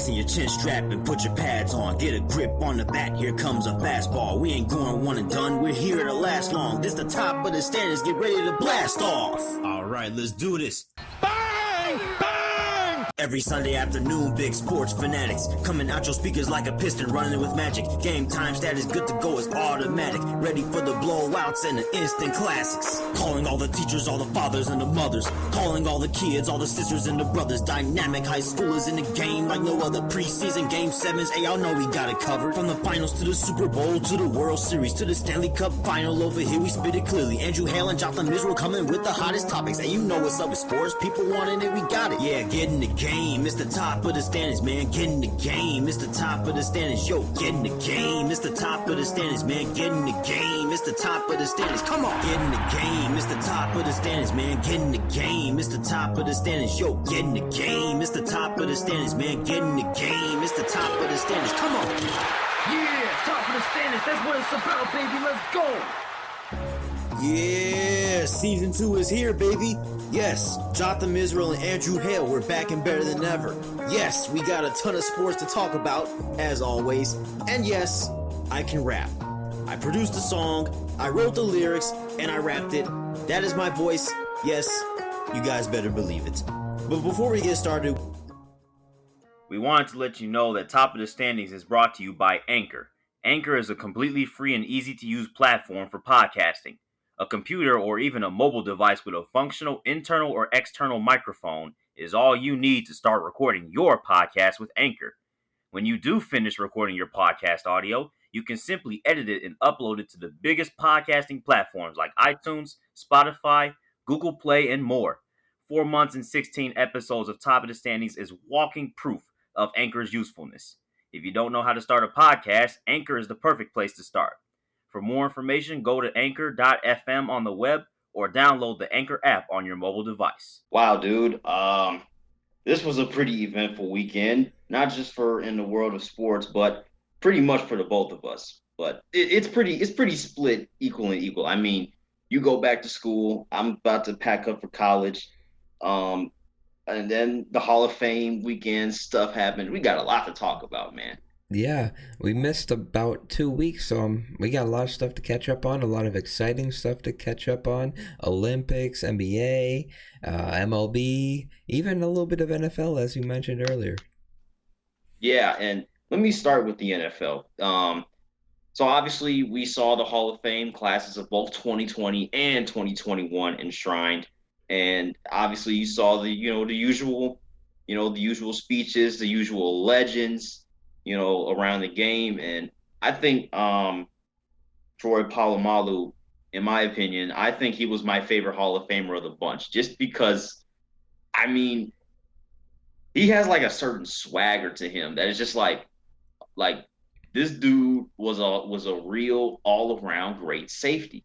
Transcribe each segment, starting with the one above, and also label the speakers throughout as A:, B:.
A: Fasten your chin strap and put your pads on. Get a grip on the bat, here comes a fastball. We ain't going one and done, we're here to last long. This the top of the standards, get ready to blast off. Alright, let's do this. Bang! Bang! Every Sunday afternoon, big sports fanatics coming out your speakers like a piston running with magic. Game time status good to go is automatic. Ready for the blowouts and the instant classics. Calling all the teachers, all the fathers and the mothers. Calling all the kids, all the sisters and the brothers. Dynamic high schoolers in the game like no other preseason. Game 7s, hey, y'all know we got it covered. From the finals to the Super Bowl to the World Series to the Stanley Cup final. Over here we spit it clearly. Andrew Hale and Jotham Israel coming with the hottest topics. And you know what's up with sports. People wanting it, we got it. Yeah, get in the game. It's the top of the standards, man. Get in the game. It's the top of the standards. Yo, get in the game. It's the top of the standards, man. Get in the game. It's the top of the standards. Come on. Get in the game. It's the top of the standards, man. Get in the game. It's the top of the standards. Yo, get in the game. It's the top of the standards, man. Get in the game. It's the top of the standards. Come on.
B: Yeah, top of the standards. That's what it's about, baby. Let's go.
A: Yeah, season 2 is here, baby. Yes, Jotham Israel and Andrew Hale, we're back and better than ever. Yes, we got a ton of sports to talk about, as always. And yes, I can rap. I produced the song, I wrote the lyrics, and I rapped it. That is my voice. Yes, you guys better believe it. But before we get started,
C: we wanted to let you know that Top of the Standings is brought to you by Anchor. Anchor is a completely free and easy-to-use platform for podcasting. A computer or even a mobile device with a functional internal or external microphone is all you need to start recording your podcast with Anchor. When you do finish recording your podcast audio, you can simply edit it and upload it to the biggest podcasting platforms like iTunes, Spotify, Google Play, and more. 4 months and 16 episodes of Top of the Standings is walking proof of Anchor's usefulness. If you don't know how to start a podcast, Anchor is the perfect place to start. For more information, go to anchor.fm on the web or download the Anchor app on your mobile device.
D: Wow, dude. This was a pretty eventful weekend, not just for in the world of sports, but pretty much for the both of us. But it's pretty split equal and equal. I mean, you go back to school. I'm about to pack up for college. And then the Hall of Fame weekend stuff happened. We got a lot to talk about, man.
E: Yeah, we missed about 2 weeks, so we got a lot of stuff to catch up on, a lot of exciting stuff to catch up on. Olympics, NBA, MLB, even a little bit of NFL, as you mentioned earlier.
D: Yeah, and let me start with the NFL. So obviously we saw the Hall of Fame classes of both 2020 and 2021 enshrined, and obviously you saw the usual speeches, the usual legends, around the game. And I think Troy Polamalu, in my opinion, I think he was my favorite Hall of Famer of the bunch, just because, I mean, he has like a certain swagger to him that is just like this dude was a real all-around great safety.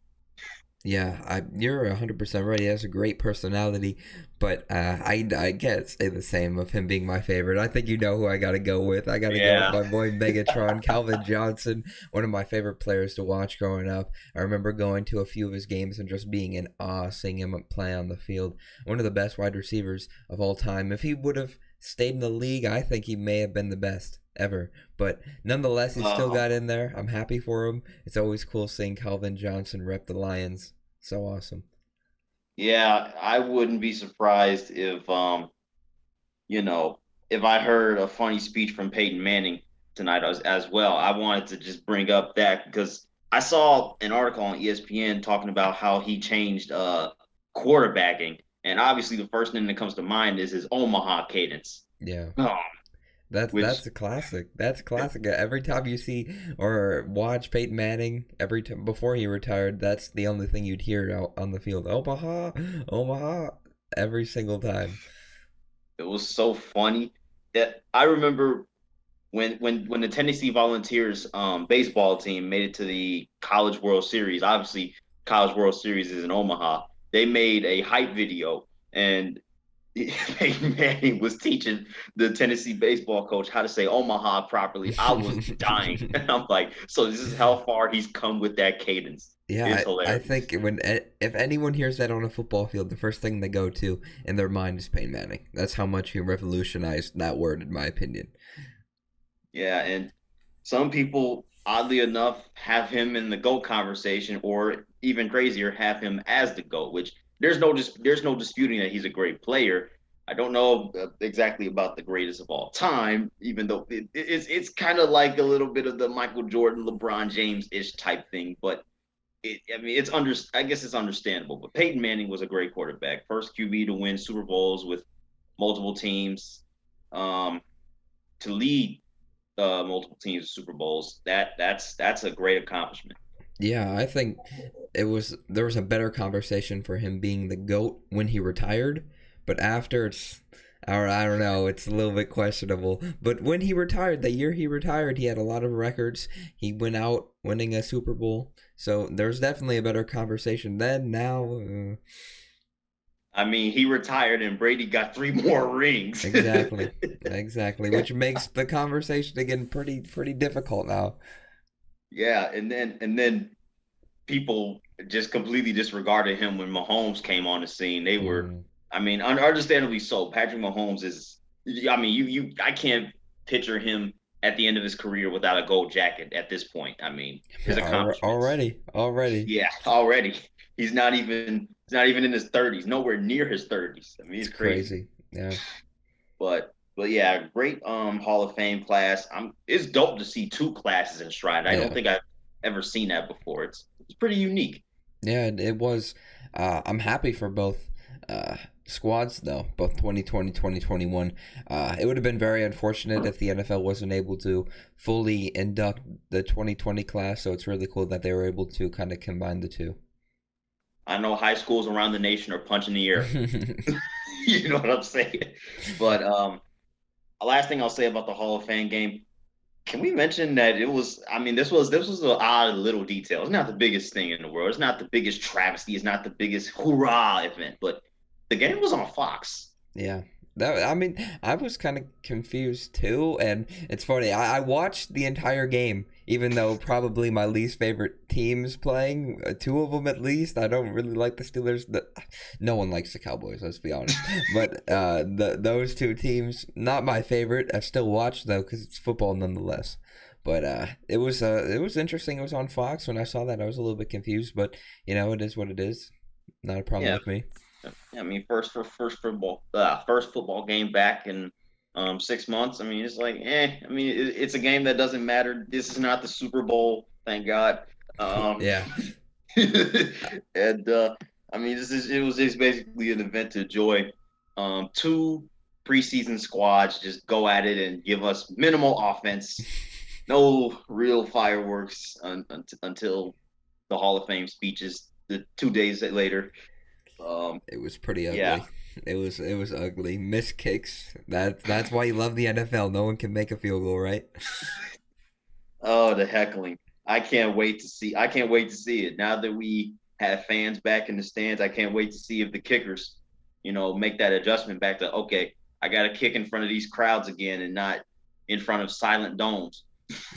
E: Yeah, you're 100% right. He has a great personality, but I can't say the same of him being my favorite. I think you know who I got to go with. I got to go with my boy Megatron, Calvin Johnson, one of my favorite players to watch growing up. I remember going to a few of his games and just being in awe seeing him play on the field. One of the best wide receivers of all time. If he would have stayed in the league, I think he may have been the best ever. But nonetheless, he still got in there. I'm happy for him. It's always cool seeing Calvin Johnson rep the Lions. So awesome.
D: Yeah, I wouldn't be surprised if if I heard a funny speech from Peyton Manning tonight as well. I wanted to just bring up that because I saw an article on ESPN talking about how he changed quarterbacking, and obviously the first thing that comes to mind is his Omaha cadence.
E: Yeah. That's a classic. That's a classic. Every time you see or watch Peyton Manning, every time before he retired, that's the only thing you'd hear out on the field. Omaha, every single time.
D: It was so funny that I remember when the Tennessee Volunteers baseball team made it to the College World Series. Obviously, College World Series is in Omaha. They made a hype video, and Peyton Manning was teaching the Tennessee baseball coach how to say Omaha properly. I was dying. And I'm like, so this is how far he's come with that cadence.
E: Yeah, I think if anyone hears that on a football field, the first thing they go to in their mind is Peyton Manning. That's how much he revolutionized that word, in my opinion.
D: Yeah, and some people, oddly enough, have him in the GOAT conversation, or even crazier, have him as the GOAT. Which there's no disputing that he's a great player. I don't know exactly about the greatest of all time, even though it's kind of like a little bit of the Michael Jordan, LeBron James ish type thing. But I mean, I guess it's understandable. But Peyton Manning was a great quarterback, first QB to win Super Bowls with multiple teams, um, to lead multiple teams to Super Bowls. That's a great accomplishment.
E: Yeah, I think there was a better conversation for him being the GOAT when he retired, but after I don't know, it's a little bit questionable. But when he retired, the year he retired, he had a lot of records. He went out winning a Super Bowl. So there's definitely a better conversation then. Now,
D: I mean, he retired and Brady got 3 more rings.
E: exactly, exactly, which makes the conversation again pretty difficult now.
D: Yeah, and then people just completely disregarded him when Mahomes came on the scene. They were,
E: Mm.
D: I mean, understandably so. Patrick Mahomes is, I mean, I can't picture him at the end of his career without a gold jacket at this point. I mean, his accomplishments.
E: Already,
D: Yeah, already. He's not even in his 30s, nowhere near his 30s. I mean,
E: it's
D: he's crazy.
E: crazy. Yeah.
D: But yeah, great Hall of Fame class. It's dope to see 2 classes enshrined. I don't
E: Yeah.
D: think I've ever seen that before. It's pretty unique.
E: Yeah, it was. I'm happy for both squads, though, both 2020, 2021. It would have been very unfortunate if the NFL wasn't able to fully induct the 2020 class, so it's really cool that they were able to kind of combine the two.
D: I know high schools around the nation are punching the air. You know what I'm saying? But last thing I'll say about the Hall of Fame game. Can we mention that it was? I mean, this was an odd little detail. It's not the biggest thing in the world. It's not the biggest travesty. It's not the biggest hoorah event. But the game was on Fox.
E: Yeah. I mean, I was kind of confused too, and it's funny. I watched the entire game, even though probably my least favorite team's playing, 2 of them at least. I don't really like the Steelers. No one likes the Cowboys, let's be honest. But those 2 teams, not my favorite. I still watch though because it's football nonetheless. But it was interesting. It was on Fox. When I saw that, I was a little bit confused, but it is what it is. Not a problem
D: Yeah,
E: with me.
D: I mean, first football game back in 6 months. I mean, it's like, I mean, it's a game that doesn't matter. This is not the Super Bowl, thank God. Um,
E: Yeah.
D: and I mean, it was just basically an event to enjoy. 2 preseason squads just go at it and give us minimal offense, no real fireworks until the Hall of Fame speeches the 2 days later.
E: It was pretty
D: Yeah.
E: ugly. It was ugly. Missed kicks. That's why you love the NFL. No one can make a field goal, right?
D: Oh, the heckling. I can't wait to see it. Now that we have fans back in the stands, I can't wait to see if the kickers, make that adjustment back to, okay, I got to kick in front of these crowds again and not in front of silent domes.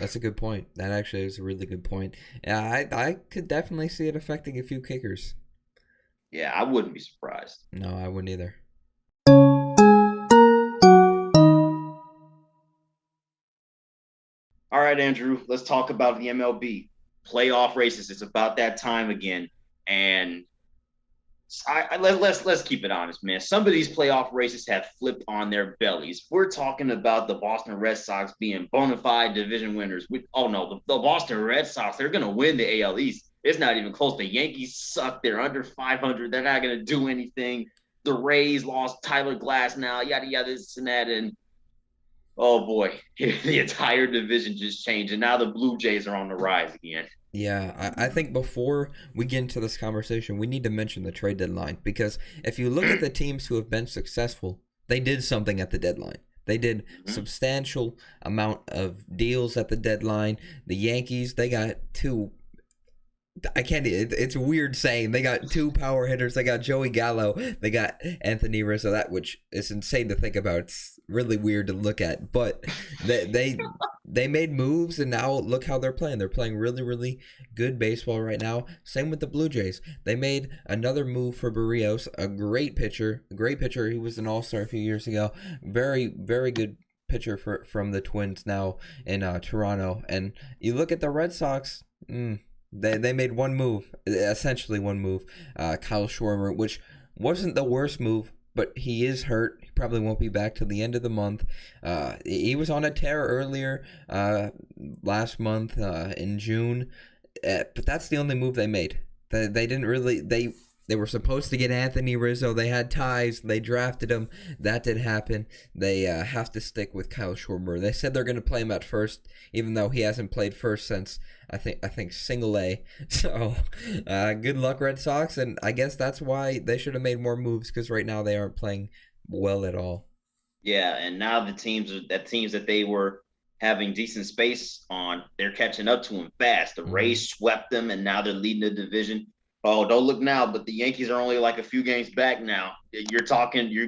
E: That's a good point. That actually is a really good point. Yeah, I could definitely see it affecting a few kickers.
D: Yeah, I wouldn't be surprised.
E: No, I wouldn't either.
D: All right, Andrew, let's talk about the MLB playoff races. It's about that time again, and let's keep it honest, man. Some of these playoff races have flipped on their bellies. We're talking about the Boston Red Sox being bona fide division winners. Oh no, the Boston Red Sox, they're gonna win the AL East. It's not even close. The Yankees suck. They're under 500. They're not gonna do anything. The Rays lost Tyler Glass now, yada yada, this and that, and oh boy, the entire division just changed, and now the Blue Jays are on the rise again.
E: Yeah, I think before we get into this conversation, we need to mention the trade deadline because if you look at the teams who have been successful, they did something at the deadline. They did substantial amount of deals at the deadline. The Yankees, they got 2. I can't. It's weird saying they got 2 power hitters. They got Joey Gallo. They got Anthony Rizzo. That which is insane to think about. It's really weird to look at. But they made moves, and now look how they're playing. They're playing really good baseball right now. Same with the Blue Jays. They made another move for Barrios, a great pitcher. He was an all-star a few years ago. Very good pitcher from the Twins now in Toronto. And you look at the Red Sox, they made one move, essentially one move, Kyle Schwarber, which wasn't the worst move, but he is hurt. He probably won't be back till the end of the month. He was on a tear earlier last month in June, but that's the only move they made. They didn't really they were supposed to get Anthony Rizzo. They had ties. They drafted him. That didn't happen. They have to stick with Kyle Schwarber. They said they're going to play him at first, even though he hasn't played first since I think single A. So good luck, Red Sox. And I guess that's why they should have made more moves, because right now they aren't playing well at all.
D: Yeah, and now the teams that they were having decent space on, they're catching up to them fast. The Rays swept them, and now they're leading the division. Oh, don't look now, but the Yankees are only like a few games back now. You're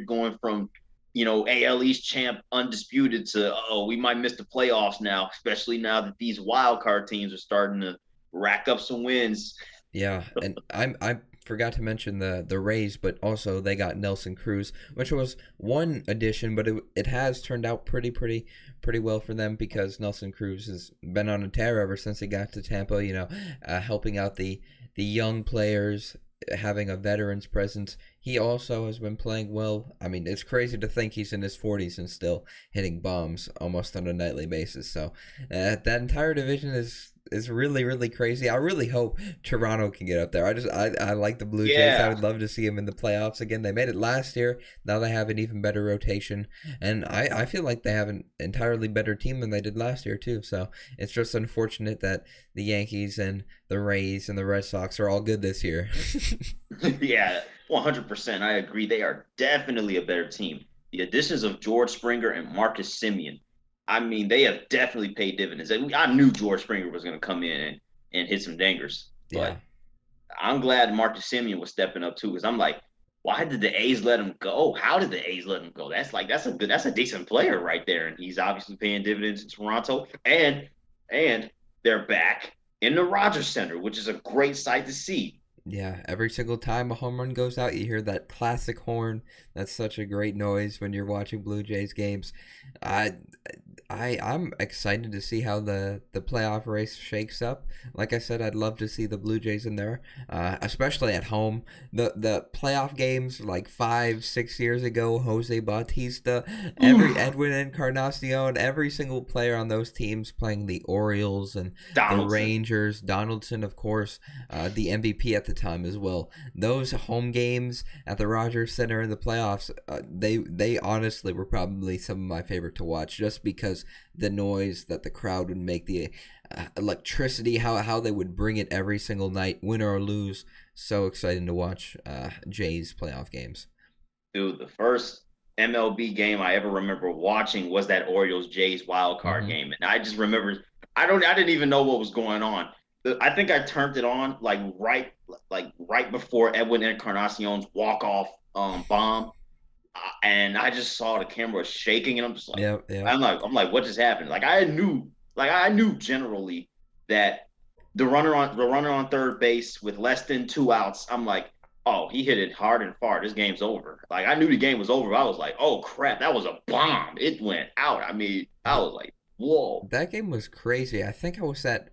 D: going from, AL East champ undisputed to, we might miss the playoffs now, especially now that these wild card teams are starting to rack up some wins.
E: Yeah, and I forgot to mention the Rays, but also they got Nelson Cruz, which was one addition, but it has turned out pretty well for them, because Nelson Cruz has been on a tear ever since he got to Tampa, helping out the young players, having a veteran's presence. He also has been playing well. I mean, it's crazy to think he's in his 40s and still hitting bombs almost on a nightly basis. So that entire division is really crazy. I really hope Toronto can get up there. I like the Blue Jays. I would love to see them in the playoffs again. They made it last year. Now they have an even better rotation, and I feel like they have an entirely better team than they did last year too. So it's just unfortunate that the Yankees and the Rays and the Red Sox are all good this year.
D: Yeah, 100%. I agree. They are definitely a better team. The additions of George Springer and Marcus Semien, I mean, they have definitely paid dividends. I knew George Springer was going to come in and hit some dangers. But I'm glad Marcus Semien was stepping up too, because I'm like, why did the A's let him go? How did the A's let him go? That's a decent player right there, and he's obviously paying dividends in Toronto, and they're back in the Rogers Center, which is a great sight to see.
E: Yeah, every single time a home run goes out, you hear that classic horn. That's such a great noise when you're watching Blue Jays games. I'm excited to see how the playoff race shakes up. Like I said, I'd love to see the Blue Jays in there, especially at home. The playoff games like 5-6 years ago, Jose Bautista, Edwin Encarnacion, every single player on those teams playing the Orioles and the Rangers, Donaldson, of course, the MVP at the time as well. Those home games at the Rogers Center in the playoffs, they honestly were probably some of my favorite to watch, just because the noise that the crowd would make, the electricity, how they would bring it every single night, win or lose. So exciting to watch Jays playoff games.
D: Dude, the first MLB game I ever remember watching was that Orioles Jays wild card game, and I just remember I didn't even know what was going on. I think I turned it on right before Edwin Encarnacion's walk-off bomb, and I just saw the camera shaking, and I'm just like, I'm like, what just happened? I knew generally that the runner on third base with less than 2 outs, I'm like, oh, he hit it hard and far. This game's over. I knew the game was over. I was like, oh crap, that was a bomb. It went out. I mean, I was like, whoa.
E: That game was crazy. I think I was at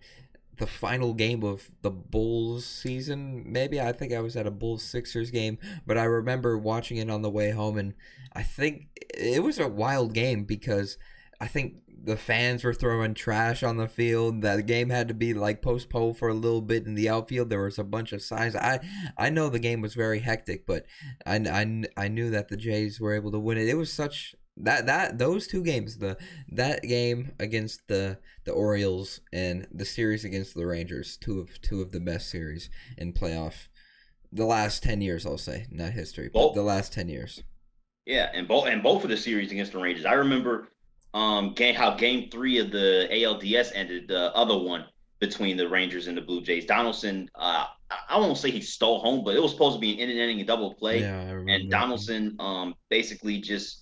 E: the final game of the Bulls season, maybe. I think I was at a Bulls-Sixers game, but I remember watching it on the way home, and I think it was a wild game because I think the fans were throwing trash on the field. That game had to be postponed for a little bit in the outfield. There was a bunch of signs. I know the game was very hectic, but I knew that the Jays were able to win it. It was such those two games, that game against the Orioles and the series against the Rangers, two of the best series in playoff the last 10 years, I'll say, not history, but the last 10 years.
D: Yeah, and both of the series against the Rangers. I remember how game 3 of the ALDS ended, the other one between the Rangers and the Blue Jays. Donaldson, I won't say he stole home, but it was supposed to be an inning double play.
E: Yeah, I remember.
D: And Donaldson basically just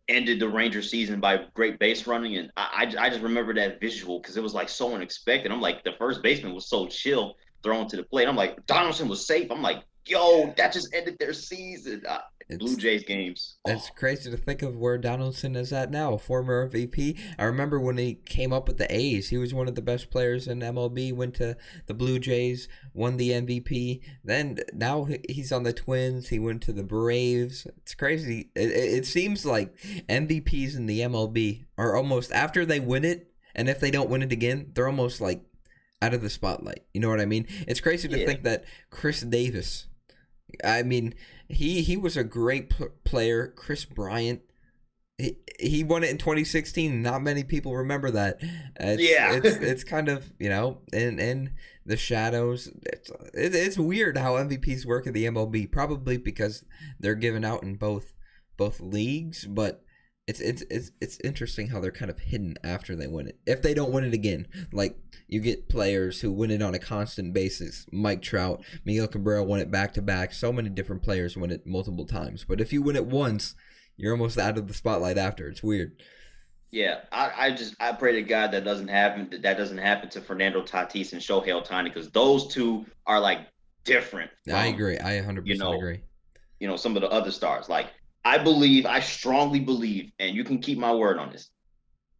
D: ended the Rangers season by great base running, and I just remember that visual because it was so unexpected. I'm like, the first baseman was so chill throwing to the plate. I'm like, Donaldson was safe. I'm like, yo, that just ended their season. Blue
E: It's
D: Jays games.
E: It's crazy to think of where Donaldson is at now, former MVP. I remember when he came up with the A's, he was one of the best players in MLB, went to the Blue Jays, won the MVP. Then now he's on the Twins, he went to the Braves. It's crazy. It seems like MVPs in the MLB are almost, after they win it, and if they don't win it again, they're almost like out of the spotlight. You know what I mean? It's crazy to think that Chris Davis, I mean, he was a great player. Chris Bryant, he won it in 2016. Not many people remember that. It's kind of, in the shadows. It's weird how MVPs work in the MLB. Probably because they're given out in both leagues, but it's interesting how they're kind of hidden after they win it. If they don't win it again, like you get players who win it on a constant basis. Mike Trout, Miguel Cabrera won it back to back. So many different players win it multiple times. But if you win it once, you're almost out of the spotlight after. It's weird.
D: Yeah, I pray to God that doesn't happen to Fernando Tatis and Shohei Ohtani, because those two are like different.
E: I agree. I 100% agree.
D: Some of the other stars, like I strongly believe, and you can keep my word on this.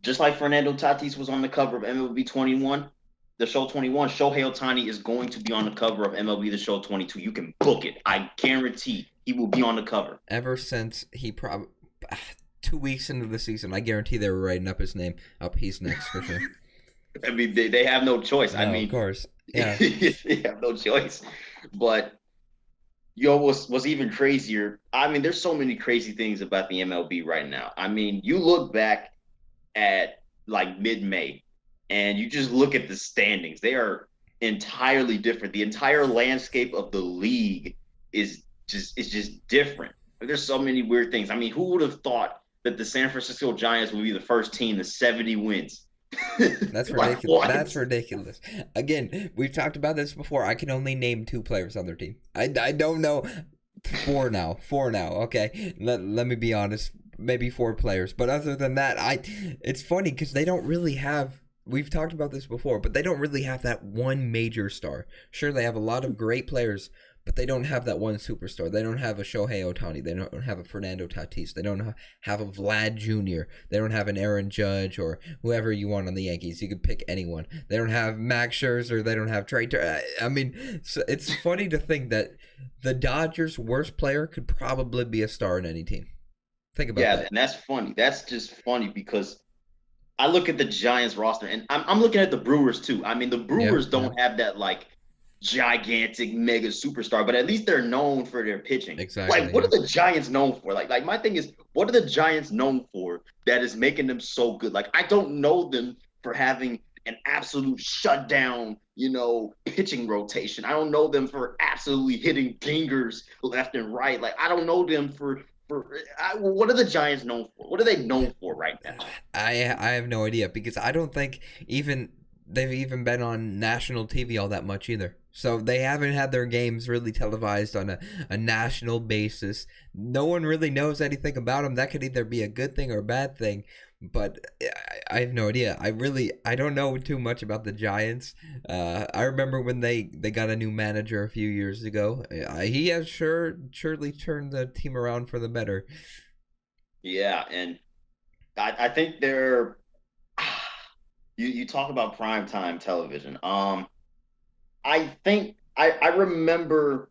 D: Just like Fernando Tatis was on the cover of MLB 21, the show 21, Shohei Ohtani is going to be on the cover of MLB the show 22. You can book it. I guarantee he will be on the cover.
E: Ever since he 2 weeks into the season, I guarantee they were writing up his name. He's next for sure.
D: I mean, they have no choice.
E: No, of course. Yeah.
D: They have no choice. But what's even crazier, I mean, there's so many crazy things about the MLB right now. I mean, you look back at like mid-May and you just look at the standings. They are entirely different. The entire landscape of the league is just different. There's so many weird things. I mean, who would have thought that the San Francisco Giants would be the first team to 70 wins?
E: That's ridiculous. That's ridiculous. Again, we've talked about this before. I can only name 2 players on their team. I don't know. 4 now. Okay, let me be honest. Maybe 4 players, but other than that, it's funny because they don't really have. We've talked about this before, but they don't really have that one major star. Sure, they have a lot of great players, but they don't have that one superstar. They don't have a Shohei Ohtani. They don't have a Fernando Tatis. They don't have a Vlad Jr. They don't have an Aaron Judge or whoever you want on the Yankees. You could pick anyone. They don't have Max Scherzer. They don't have Trey Turner. I mean, so it's funny to think that the Dodgers' worst player could probably be a star in any team. Think about that. Yeah,
D: and that's funny. That's just funny because I look at the Giants roster, and I'm looking at the Brewers too. I mean, the Brewers don't have that like gigantic mega superstar, but at least they're known for their pitching.
E: Exactly.
D: Like, what are the Giants known for? Like my thing is, what are the Giants known for that is making them so good? Like, I don't know them for having an absolute shutdown, pitching rotation. I don't know them for absolutely hitting dingers left and right. Like, I don't know them for what are the Giants known for? What are they known for right now?
E: I have no idea, because I don't think they've even been on national TV all that much either. So they haven't had their games really televised on a national basis. No one really knows anything about them. That could either be a good thing or a bad thing. But I have no idea. I don't know too much about the Giants. I remember when they got a new manager a few years ago. He has surely turned the team around for the better.
D: Yeah, and I think they're you talk about primetime television. I think I remember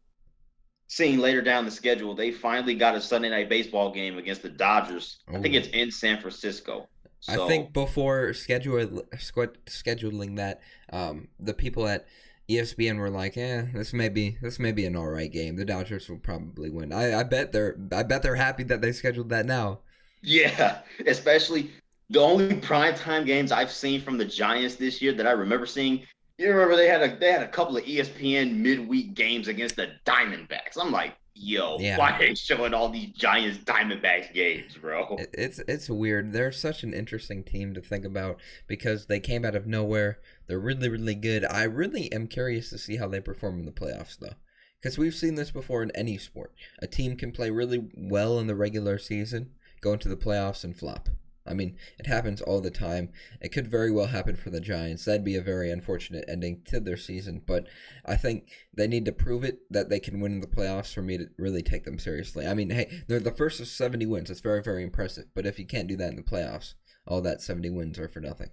D: seeing later down the schedule, they finally got a Sunday Night Baseball game against the Dodgers. I think it's in San Francisco. So,
E: I think before scheduling that, the people at ESPN were like, this may be an all right game. The Dodgers will probably win. I bet they're happy that they scheduled that now.
D: Yeah, especially the only primetime games I've seen from the Giants this year that I remember seeing. You remember they had a couple of ESPN midweek games against the Diamondbacks. I'm like, why are they showing all these Giants Diamondbacks games, bro?
E: It's weird. They're such an interesting team to think about because they came out of nowhere. They're really, really good. I really am curious to see how they perform in the playoffs, though. Because we've seen this before in any sport. A team can play really well in the regular season, go into the playoffs, and flop. I mean, it happens all the time. It could very well happen for the Giants. That'd be a very unfortunate ending to their season, but I think they need to prove it that they can win in the playoffs for me to really take them seriously. I mean, hey, they're the first of 70 wins. That's very, very impressive, but if you can't do that in the playoffs, all that 70 wins are for nothing.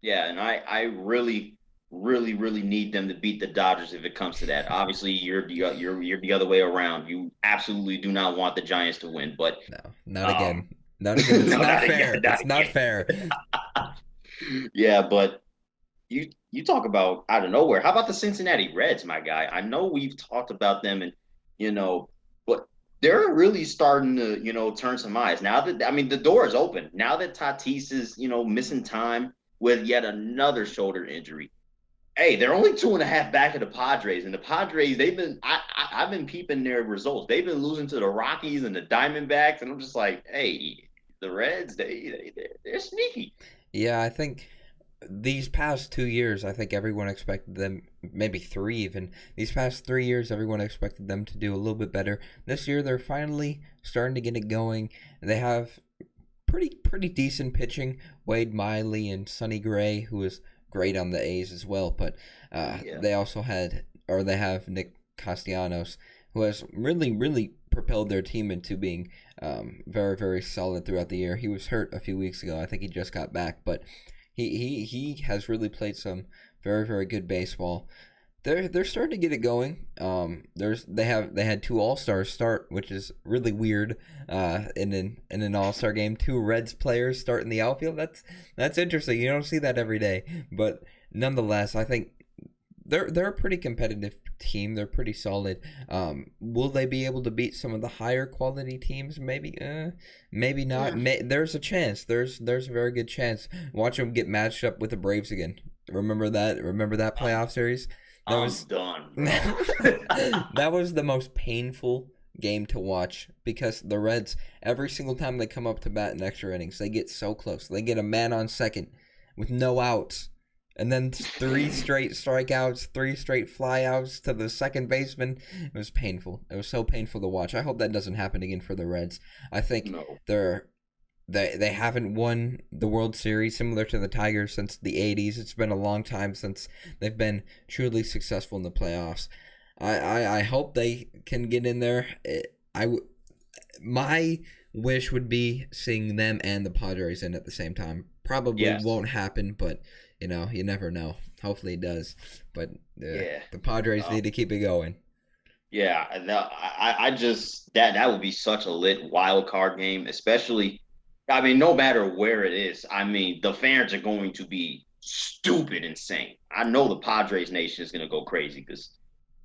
D: Yeah, and I really, really, really need them to beat the Dodgers if it comes to that. Obviously, you're the other way around. You absolutely do not want the Giants to win, but
E: No, not again. Not again. It's
D: no,
E: not fair.
D: again,
E: It's not fair.
D: Yeah, but you talk about out of nowhere. How about the Cincinnati Reds, my guy? I know we've talked about them, and but they're really starting to turn some eyes now that the door is open now that Tatis is missing time with yet another shoulder injury. Hey, they're only 2.5 back of the Padres, and the Padres I've been peeping their results. They've been losing to the Rockies and the Diamondbacks, and I'm just like, hey, the Reds, they're sneaky.
E: Yeah, I think these past 2 years, I think everyone expected them, maybe 3 even. These past 3 years, everyone expected them to do a little bit better. This year, they're finally starting to get it going. They have pretty decent pitching. Wade Miley and Sonny Gray, who is great on the A's as well. But they have Nick Castellanos, who has really propelled their team into being very, very solid throughout the year. He was hurt a few weeks ago. I think he just got back, but he has really played some very, very good baseball. They're starting to get it going. They had 2 All-Stars start, which is really weird. In an All-Star game, 2 Reds players start in the outfield. That's interesting. You don't see that every day, but nonetheless, I think they're a pretty competitive team. They're pretty solid. Will they be able to beat some of the higher quality teams? Maybe, maybe not. There's a chance. There's a very good chance. Watch them get matched up with the Braves again. Remember that playoff series?
D: I'm done, bro.
E: That was the most painful game to watch because the Reds, every single time they come up to bat in extra innings, they get so close. They get a man on second with no outs. And then 3 straight strikeouts, 3 straight flyouts to the second baseman. It was painful. It was so painful to watch. I hope that doesn't happen again for the Reds. I think they haven't won the World Series similar to the Tigers since the 80s. It's been a long time since they've been truly successful in the playoffs. I hope they can get in there. My wish would be seeing them and the Padres in at the same time. Probably won't happen, but you never know. Hopefully it does. But the Padres need to keep it going.
D: Yeah, I just that would be such a lit wild card game, especially. No matter where it is, the fans are going to be stupid insane. I know the Padres nation is going to go crazy because,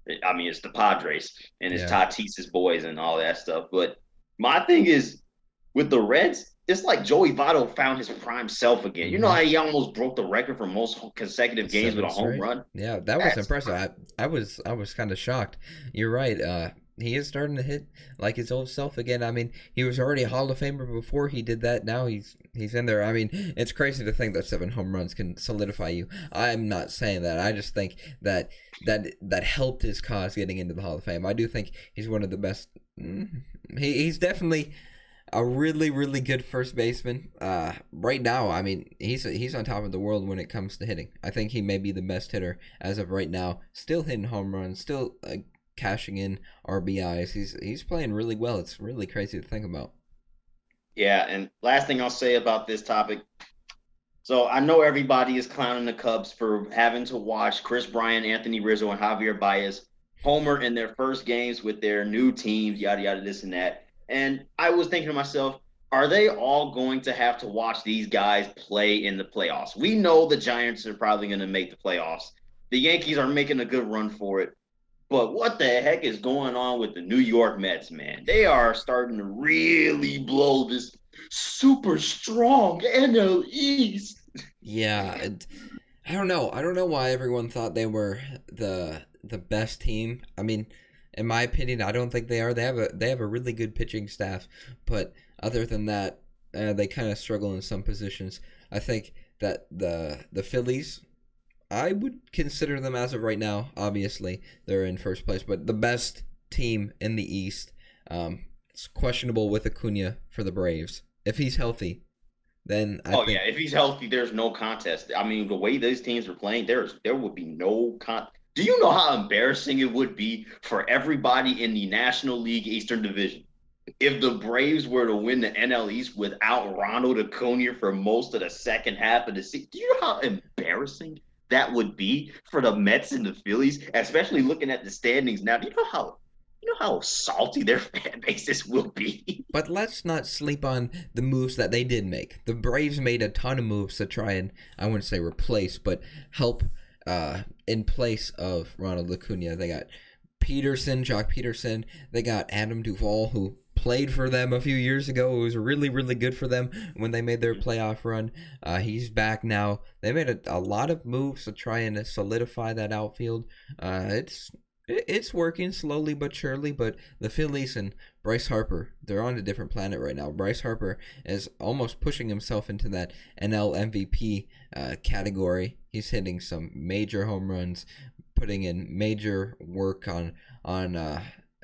D: it's the Padres and it's Tatis's boys and all that stuff. But my thing is, with the Reds, it's like Joey Votto found his prime self again. You know how he almost broke the record for most consecutive games with a home run?
E: Yeah, that was impressive. I was kind of shocked. You're right. He is starting to hit like his old self again. He was already a Hall of Famer before he did that. Now he's in there. It's crazy to think that 7 home runs can solidify you. I'm not saying that. I just think that helped his cause getting into the Hall of Fame. I do think he's one of the best. He's definitely a really, really good first baseman. Right now, he's on top of the world when it comes to hitting. I think he may be the best hitter as of right now. Still hitting home runs. Still cashing in RBIs. He's playing really well. It's really crazy to think about.
D: Yeah, and last thing I'll say about this topic. So I know everybody is clowning the Cubs for having to watch Chris Bryant, Anthony Rizzo, and Javier Baez homer in their first games with their new teams, yada, yada, this and that. And I was thinking to myself, are they all going to have to watch these guys play in the playoffs? We know the Giants are probably going to make the playoffs. The Yankees are making a good run for it. But what the heck is going on with the New York Mets, man? They are starting to really blow this super strong NL East.
E: Yeah, I don't know. I don't know why everyone thought they were the best team. In my opinion, I don't think they are. They have a really good pitching staff, but other than that, they kind of struggle in some positions. I think that the Phillies, I would consider them as of right now. Obviously, they're in first place, but the best team in the East. It's questionable with Acuna for the Braves if he's healthy. then I think.
D: Yeah, if he's healthy, there's no contest. I mean, the way these teams are playing, there would be no Do you know how embarrassing it would be for everybody in the National League Eastern Division if the Braves were to win the NL East without Ronald Acuna for most of the second half of the season? Do you know how embarrassing that would be for the Mets and the Phillies, especially looking at the standings now? Do you know how salty their fan bases will be?
E: But let's not sleep on the moves that they did make. The Braves made a ton of moves to try and, I wouldn't say replace, but help in place of Ronald Acuna. They got Jock Peterson. They got Adam Duvall, who played for them a few years ago. It was really, really good for them when they made their playoff run. He's back now. They made a lot of moves to try and solidify that outfield. It's working slowly but surely, but the Phillies and Bryce Harper, they're on a different planet right now. Bryce Harper is almost pushing himself into that NL MVP category. He's hitting some major home runs, putting in major work on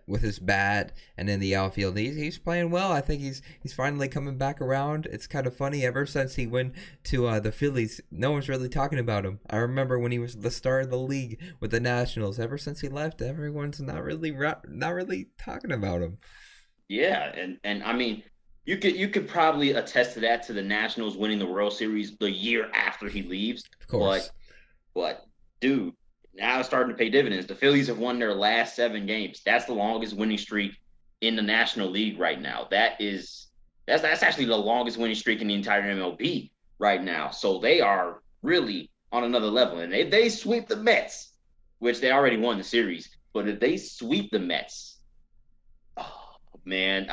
E: with his bat and in the outfield. He's playing well. I think he's finally coming back around. It's kind of funny. Ever since he went to the Phillies, no one's really talking about him. I remember when he was the star of the league with the Nationals. Ever since he left, everyone's not really talking about him.
D: Yeah, and I mean, you could probably attest to that, to the Nationals winning the World Series the year after he leaves.
E: Of course.
D: But dude, now it's starting to pay dividends. The Phillies have won their last 7 games. That's the longest winning streak in the National League right now. That's actually the longest winning streak in the entire MLB right now. So they are really on another level. And if they sweep the Mets, which they already won the series, but if they sweep the Mets, oh man,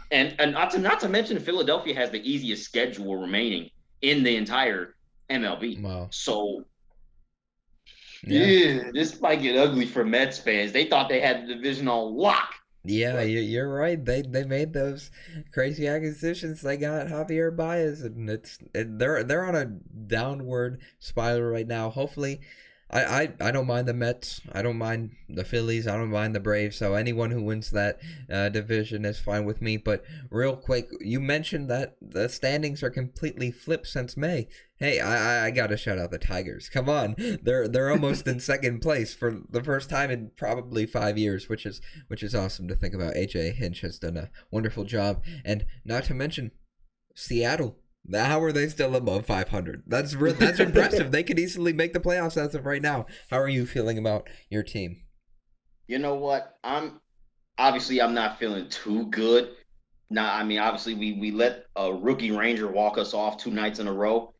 D: and not to mention Philadelphia has the easiest schedule remaining in the entire MLB.
E: Wow.
D: So yeah, this might get ugly for Mets fans. They thought they had the division on lock.
E: Yeah, you're right. They made those crazy acquisitions. They got Javier Baez, and they're on a downward spiral right now. Hopefully, I don't mind the Mets. I don't mind the Phillies. I don't mind the Braves. So anyone who wins that division is fine with me. But real quick, you mentioned that the standings are completely flipped since May. Hey, I gotta shout out the Tigers. Come on, they're almost in second place for the first time in probably 5 years, which is awesome to think about. AJ Hinch has done a wonderful job, and not to mention Seattle. How are they still above 500? That's impressive. They could easily make the playoffs as of right now. How are you feeling about your team?
D: You know what? I'm not feeling too good. Now, I mean, obviously we let a rookie Ranger walk us off 2 nights in a row.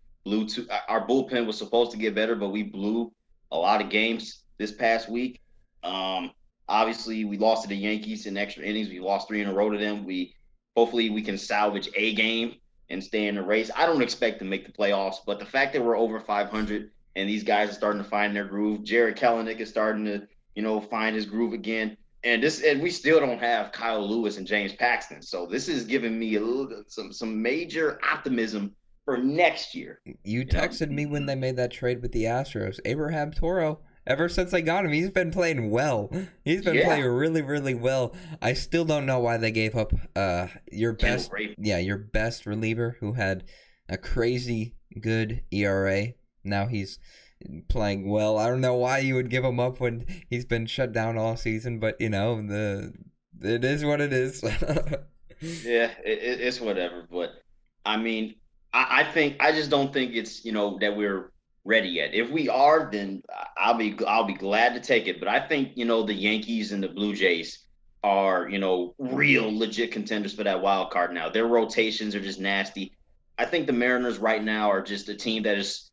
D: Our bullpen was supposed to get better, but we blew a lot of games this past week. Obviously we lost to the Yankees in extra innings. We lost 3 in a row to them. Hopefully we can salvage a game and stay in the race. I don't expect to make the playoffs, but the fact that we're over 500 and these guys are starting to find their groove, Jared Kelenic is starting to, find his groove again. And we still don't have Kyle Lewis and James Paxton. So this is giving me some major optimism for next year.
E: You texted me when they made that trade with the Astros. Abraham Toro, ever since they got him, he's been playing well. He's been playing really, really well. I still don't know why they gave up your best reliever who had a crazy good ERA. Now he's playing well. I don't know why you would give him up when he's been shut down all season, but it is what it is.
D: Yeah, it's whatever. But I mean, I just don't think it's that we're ready yet. If we are, then I'll be glad to take it. But I think the Yankees and the Blue Jays are real legit contenders for that wild card now. Their rotations are just nasty. I think the Mariners right now are just a team that is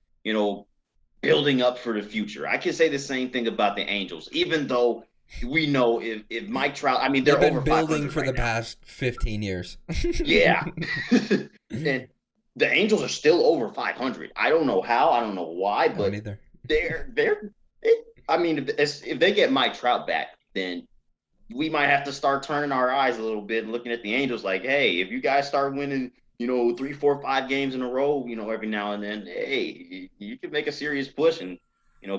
D: building up for the future. I can say the same thing about the Angels, even though we know if Mike Trout, I mean, they're
E: been
D: over
E: building
D: 500
E: for
D: right
E: the
D: now.
E: past 15 years.
D: Yeah. And the Angels are still over 500. I don't know how. I don't know why, but I mean, if they get Mike Trout back, then we might have to start turning our eyes a little bit and looking at the Angels like, hey, if you guys start winning, 3, 4, 5 games in a row, every now and then, hey, you can make a serious push and,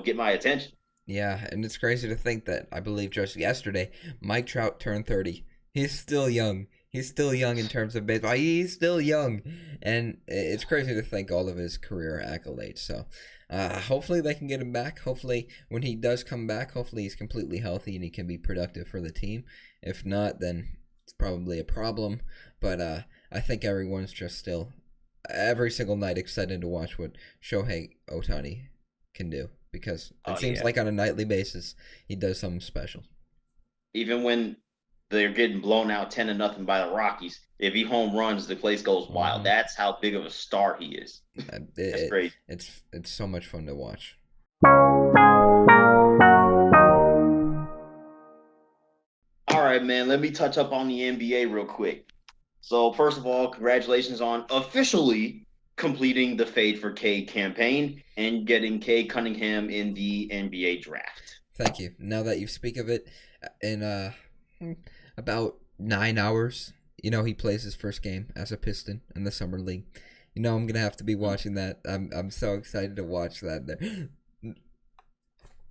D: get my attention.
E: Yeah, and it's crazy to think that I believe just yesterday, Mike Trout turned 30. He's still young. He's still young in terms of baseball. He's still young, and it's crazy to think all of his career accolades. So, hopefully they can get him back. Hopefully, when he does come back, hopefully he's completely healthy and he can be productive for the team. If not, then it's probably a problem. But I think everyone's just still every single night excited to watch what Shohei Ohtani can do because it seems like on a nightly basis he does something special.
D: Even when they're getting blown out 10-0 by the Rockies, if he home runs, the place goes wild.
E: Mm-hmm.
D: That's how big of a star he is. That's great.
E: It's so much fun to watch.
D: All right, man. Let me touch up on the NBA real quick. So first of all, congratulations on officially completing the Fade for Cade campaign and getting Cade Cunningham in the NBA draft.
E: Thank you. Now that you speak of it, in about 9 hours, he plays his first game as a Piston in the Summer League. I'm gonna have to be watching that. I'm so excited to watch that.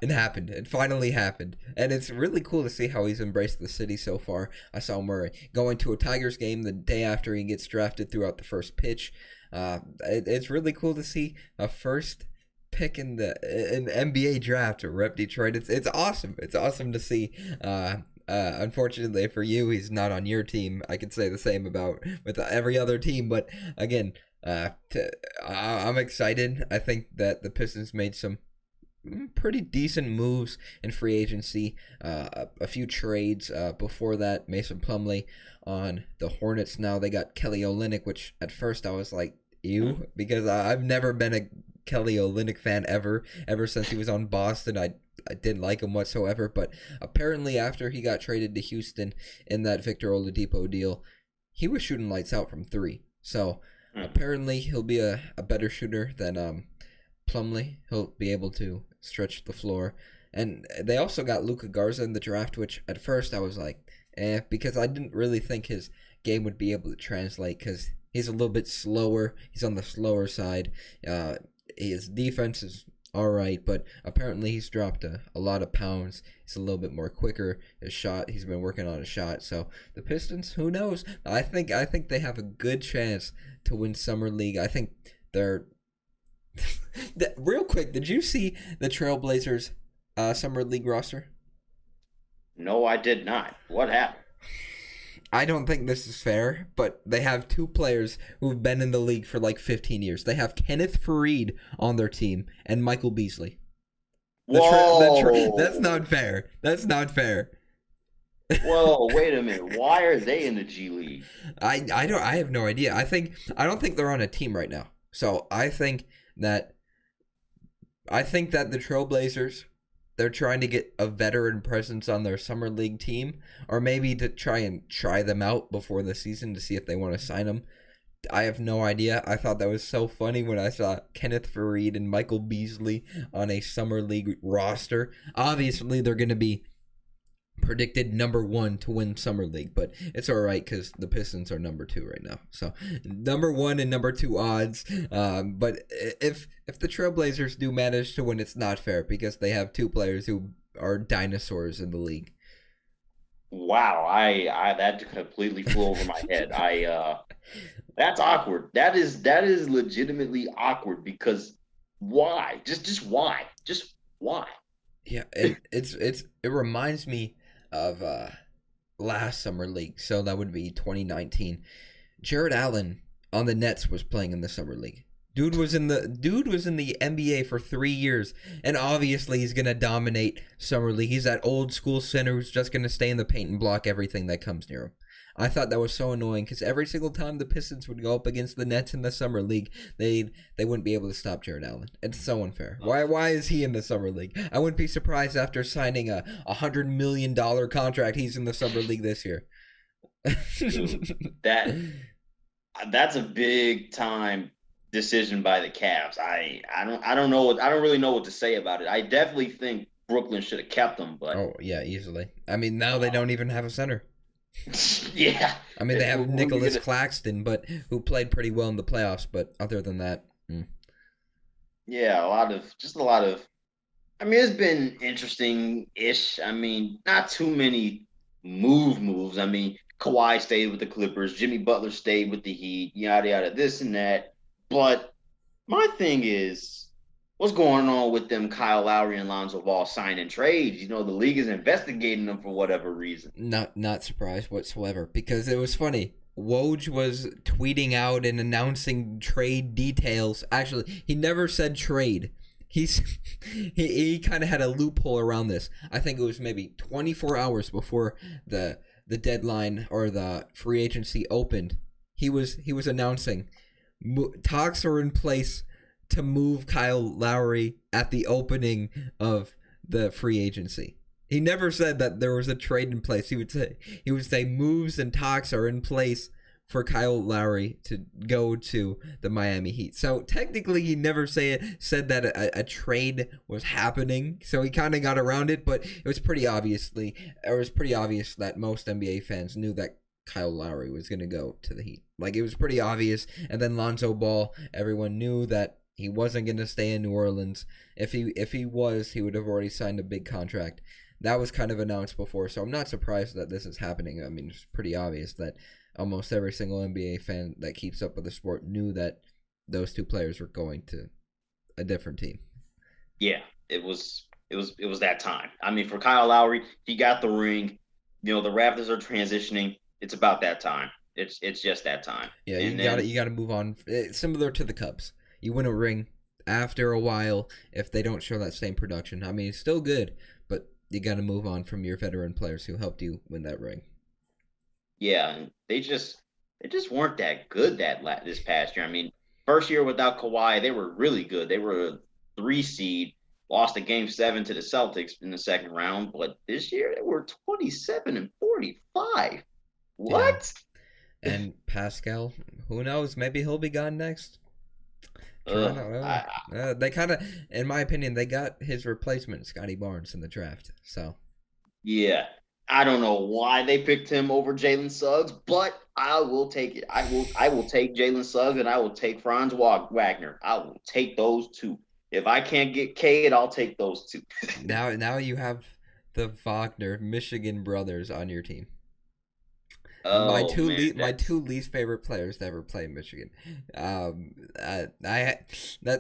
E: It happened. It finally happened. And it's really cool to see how he's embraced the city so far. I saw Murray going to a Tigers game the day after he gets drafted throughout the first pitch. It's really cool to see a first pick in the NBA draft to rep Detroit. It's awesome. It's awesome to see. Unfortunately for you, he's not on your team. I could say the same with every other team. But again, I'm excited. I think that the Pistons made some pretty decent moves in free agency. A few trades before that. Mason Plumlee on the Hornets. Now they got Kelly Olynyk, which at first I was like, ew, because I've never been a Kelly Olynyk fan ever since he was on Boston. I didn't like him whatsoever, but apparently after he got traded to Houston in that Victor Oladipo deal, he was shooting lights out from three. So apparently he'll be a better shooter than Plumlee. He'll be able to stretch the floor. And they also got Luka Garza in the draft, which at first I was like, because I didn't really think his game would be able to translate because he's a little bit slower. He's on the slower side. His defense is all right, but apparently he's dropped a lot of pounds. He's a little bit more quicker. His shot, he's been working on a shot. So the Pistons, who knows? I think they have a good chance to win Summer League. I think they're real quick. Did you see the Trailblazers Summer League roster?
D: No, I did not. What happened?
E: I don't think this is fair, but they have two players who've been in the league for like 15 years. They have Kenneth Faried on their team and Michael Beasley.
D: Whoa!
E: That's not fair. That's not fair.
D: Whoa! Wait a minute. Why are they in the G League?
E: I have no idea. I don't think they're on a team right now. So I think that the Trailblazers, they're trying to get a veteran presence on their Summer League team, or maybe to try them out before the season to see if they want to sign them. I have no idea. I thought that was so funny when I saw Kenneth Faried and Michael Beasley on a Summer League roster. Obviously, they're going to be predicted number 1 to win Summer League, but it's all right because the Pistons are number 2 right now. So number 1 and number 2 odds. But if the Trailblazers do manage to win, it's not fair because they have two players who are dinosaurs in the league.
D: Wow, I that completely flew over my head. That's awkward. That is legitimately awkward because why? Just why? Just why?
E: Yeah, it reminds me of last Summer League. So that would be 2019. Jared Allen on the Nets was playing in the Summer League. Dude was in the NBA for 3 years, and obviously he's gonna dominate Summer League. He's that old school center who's just gonna stay in the paint and block everything that comes near him. I thought that was so annoying because every single time the Pistons would go up against the Nets in the Summer League, they wouldn't be able to stop Jared Allen. It's so unfair. Why is he in the Summer League? I wouldn't be surprised after signing a $100 million contract he's in the Summer League this year.
D: Dude, that's a big time decision by the Cavs. I don't really know what to say about it. I definitely think Brooklyn should have kept him, but
E: oh yeah, easily. I mean, now they don't even have a center.
D: Yeah.
E: I mean, they have Nicholas Claxton, but who played pretty well in the playoffs. But other than that,
D: yeah, a lot of. I mean, it's been interesting-ish. I mean, not too many moves. I mean, Kawhi stayed with the Clippers, Jimmy Butler stayed with the Heat, yada yada, this and that. But my thing is, what's going on with them Kyle Lowry and Lonzo Ball signing trades? The league is investigating them for whatever reason.
E: Not surprised whatsoever, because it was funny. Woj was tweeting out and announcing trade details. Actually, he never said trade. He kind of had a loophole around this. I think it was maybe 24 hours before the deadline or the free agency opened. He was announcing talks are in place to move Kyle Lowry at the opening of the free agency. He never said that there was a trade in place. He would say moves and talks are in place for Kyle Lowry to go to the Miami Heat. So technically he never said that a trade was happening. So he kind of got around it, but it was pretty obvious that most NBA fans knew that Kyle Lowry was going to go to the Heat. Like, it was pretty obvious. And then Lonzo Ball, everyone knew that he wasn't going to stay in New Orleans. If he was, he would have already signed a big contract. That was kind of announced before, so I'm not surprised that this is happening. I mean, it's pretty obvious that almost every single NBA fan that keeps up with the sport knew that those two players were going to a different team.
D: Yeah, it was that time. I mean, for Kyle Lowry, he got the ring. The Raptors are transitioning. It's about that time. It's just that time.
E: Yeah, you got to move on. It's similar to the Cubs. You win a ring after a while if they don't show that same production. I mean, it's still good, but you got to move on from your veteran players who helped you win that ring.
D: Yeah, and they just weren't that good this past year. I mean, first year without Kawhi, they were really good. They were a 3 seed, lost a game 7 to the Celtics in the second round, but this year they were 27-45. What?
E: Yeah. And Pascal, who knows? Maybe he'll be gone next. They kind of, in my opinion, they got his replacement, Scotty Barnes, in the draft. So,
D: yeah, I don't know why they picked him over Jalen Suggs, but I will take it. I will take Jalen Suggs, and I will take Franz Wagner. I will take those two. If I can't get Cade, I'll take those two.
E: Now you have the Wagner Michigan brothers on your team.
D: Oh,
E: my two least favorite players to ever play in Michigan. That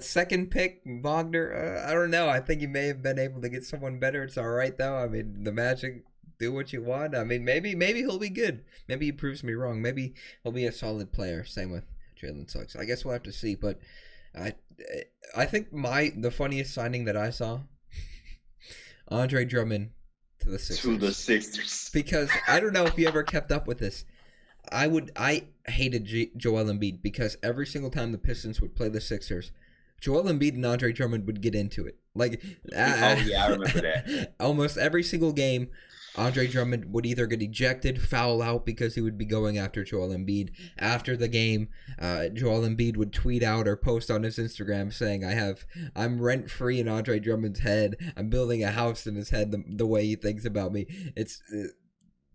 E: second pick, Wagner. I don't know. I think you may have been able to get someone better. It's all right though. I mean, the Magic do what you want. I mean, maybe he'll be good. Maybe he proves me wrong. Maybe he'll be a solid player. Same with Jalen Suggs. I guess we'll have to see. But I think the funniest signing that I saw, Andre Drummond. To the Sixers. Because I don't know if you ever kept up with this. I hated Joel Embiid because every single time the Pistons would play the Sixers, Joel Embiid and Andre Drummond would get into it. Like,
D: I remember that.
E: Almost every single game, Andre Drummond would either get ejected, foul out because he would be going after Joel Embiid. After the game, Joel Embiid would tweet out or post on his Instagram saying, I'm rent-free in Andre Drummond's head. I'm building a house in his head the way he thinks about me. It's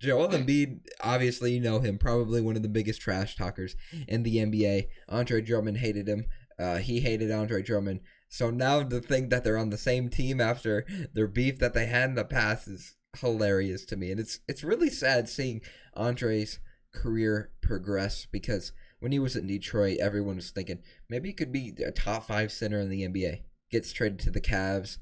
E: Joel Embiid, obviously you know him, probably one of the biggest trash talkers in the NBA. Andre Drummond hated him. He hated Andre Drummond. So now to think that they're on the same team after their beef that they had in the past is hilarious to me, and it's really sad seeing Andre's career progress, because when he was in Detroit, everyone was thinking maybe he could be a top 5 center in the NBA. Gets traded to the Cavs,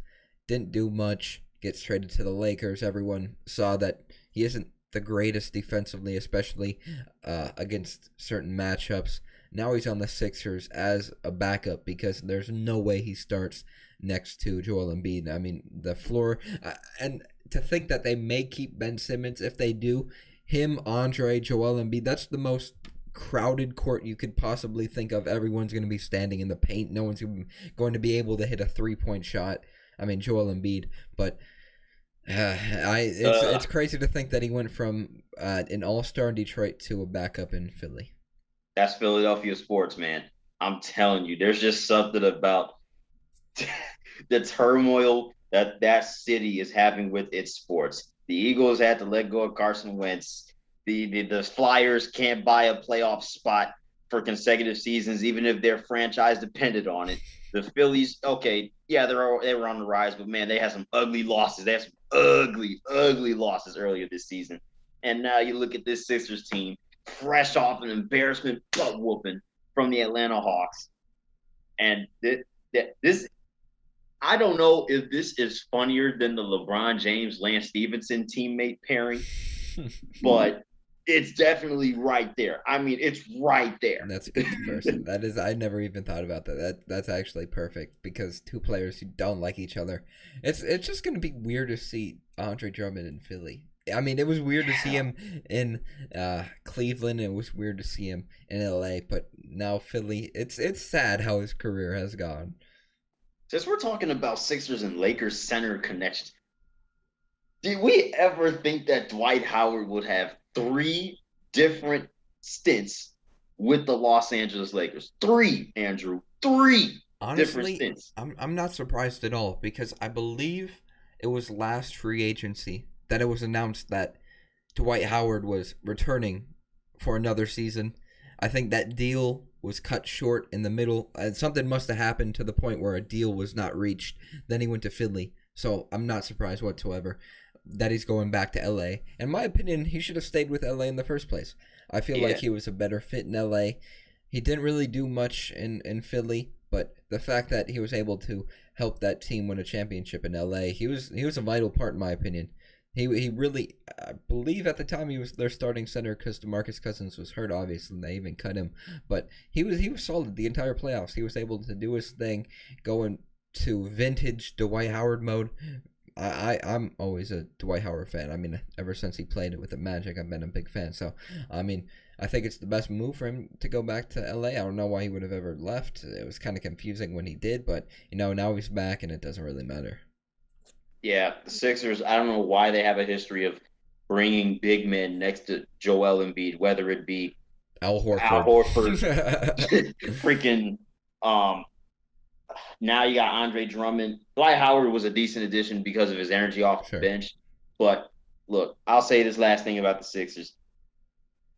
E: didn't do much, gets traded to the Lakers. Everyone saw that he isn't the greatest defensively, especially against certain matchups. Now he's on the Sixers as a backup because there's no way he starts next to Joel Embiid. I mean, the floor, and to think that they may keep Ben Simmons. If they do, him, Andre, Joel Embiid, that's the most crowded court you could possibly think of. Everyone's going to be standing in the paint. No one's going to be able to hit a 3-point shot. I mean, Joel Embiid, but it's crazy to think that he went from an all-star in Detroit to a backup in Philly.
D: That's Philadelphia sports, man. I'm telling you, there's just something about the turmoil that city is having with its sports. The Eagles had to let go of Carson Wentz. The Flyers can't buy a playoff spot for consecutive seasons, even if their franchise depended on it. The Phillies, okay, yeah, they were on the rise, but man, they had some ugly losses. They had some ugly losses earlier this season. And now you look at this Sixers team, fresh off an embarrassment butt whooping from the Atlanta Hawks. And this, I don't know if this is funnier than the LeBron James Lance Stevenson teammate pairing, but it's definitely right there. I mean, it's right there.
E: That's a good comparison. That is, I never even thought about that. That's actually perfect because two players who don't like each other. It's just gonna be weird to see Andre Drummond in Philly. I mean, it was weird to see him in Cleveland. It was weird to see him in LA, but now Philly. It's sad how his career has gone.
D: Since we're talking about Sixers and Lakers center connections, did we ever think that Dwight Howard would have 3 different stints with the Los Angeles Lakers? 3, Andrew. 3 different
E: Honestly,
D: stints.
E: I'm not surprised at all because I believe it was last free agency that it was announced that Dwight Howard was returning for another season. I think that deal was cut short in the middle. Something must have happened to the point where a deal was not reached. Then he went to Philly. So I'm not surprised whatsoever that he's going back to LA. In my opinion, he should have stayed with LA in the first place. I feel like he was a better fit in LA. He didn't really do much in Philly, but the fact that he was able to help that team win a championship in LA, he was a vital part in my opinion. He really, I believe at the time he was their starting center because DeMarcus Cousins was hurt. Obviously, they even cut him, but he was solid the entire playoffs. He was able to do his thing, going to vintage Dwight Howard mode. I'm always a Dwight Howard fan. I mean, ever since he played it with the Magic, I've been a big fan. So, I mean, I think it's the best move for him to go back to LA. I don't know why he would have ever left. It was kind of confusing when he did, but now he's back and it doesn't really matter.
D: Yeah, the Sixers, I don't know why they have a history of bringing big men next to Joel Embiid, whether it be
E: Al
D: Horford, freaking now you got Andre Drummond. Dwight Howard was a decent addition because of his energy off the bench. But look, I'll say this last thing about the Sixers.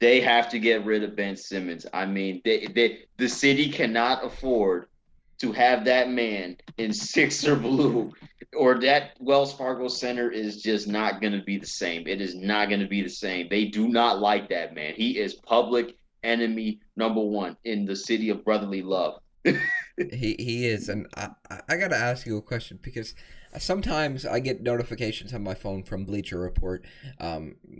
D: They have to get rid of Ben Simmons. I mean, the city cannot afford to have that man in Sixer blue, or that Wells Fargo Center is just not going to be the same. It is not going to be the same. They do not like that man. He is public enemy number 1 in the city of brotherly love.
E: He is, and I gotta ask you a question because sometimes I get notifications on my phone from Bleacher Report,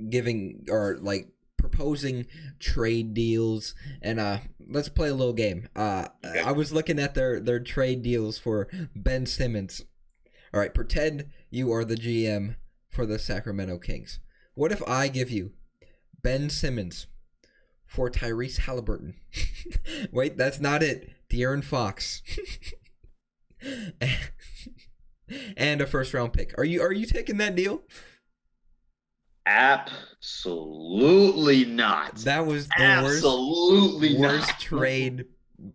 E: giving or like proposing trade deals, and let's play a little game.
D: Okay.
E: I was looking at their trade deals for Ben Simmons. All right, pretend you are the GM for the Sacramento Kings. What if I give you Ben Simmons for Tyrese Halliburton? Wait, that's not it. De'Aaron Fox. And a first round pick. Are you taking that deal?
D: Absolutely not.
E: That was the worst
D: not.
E: trade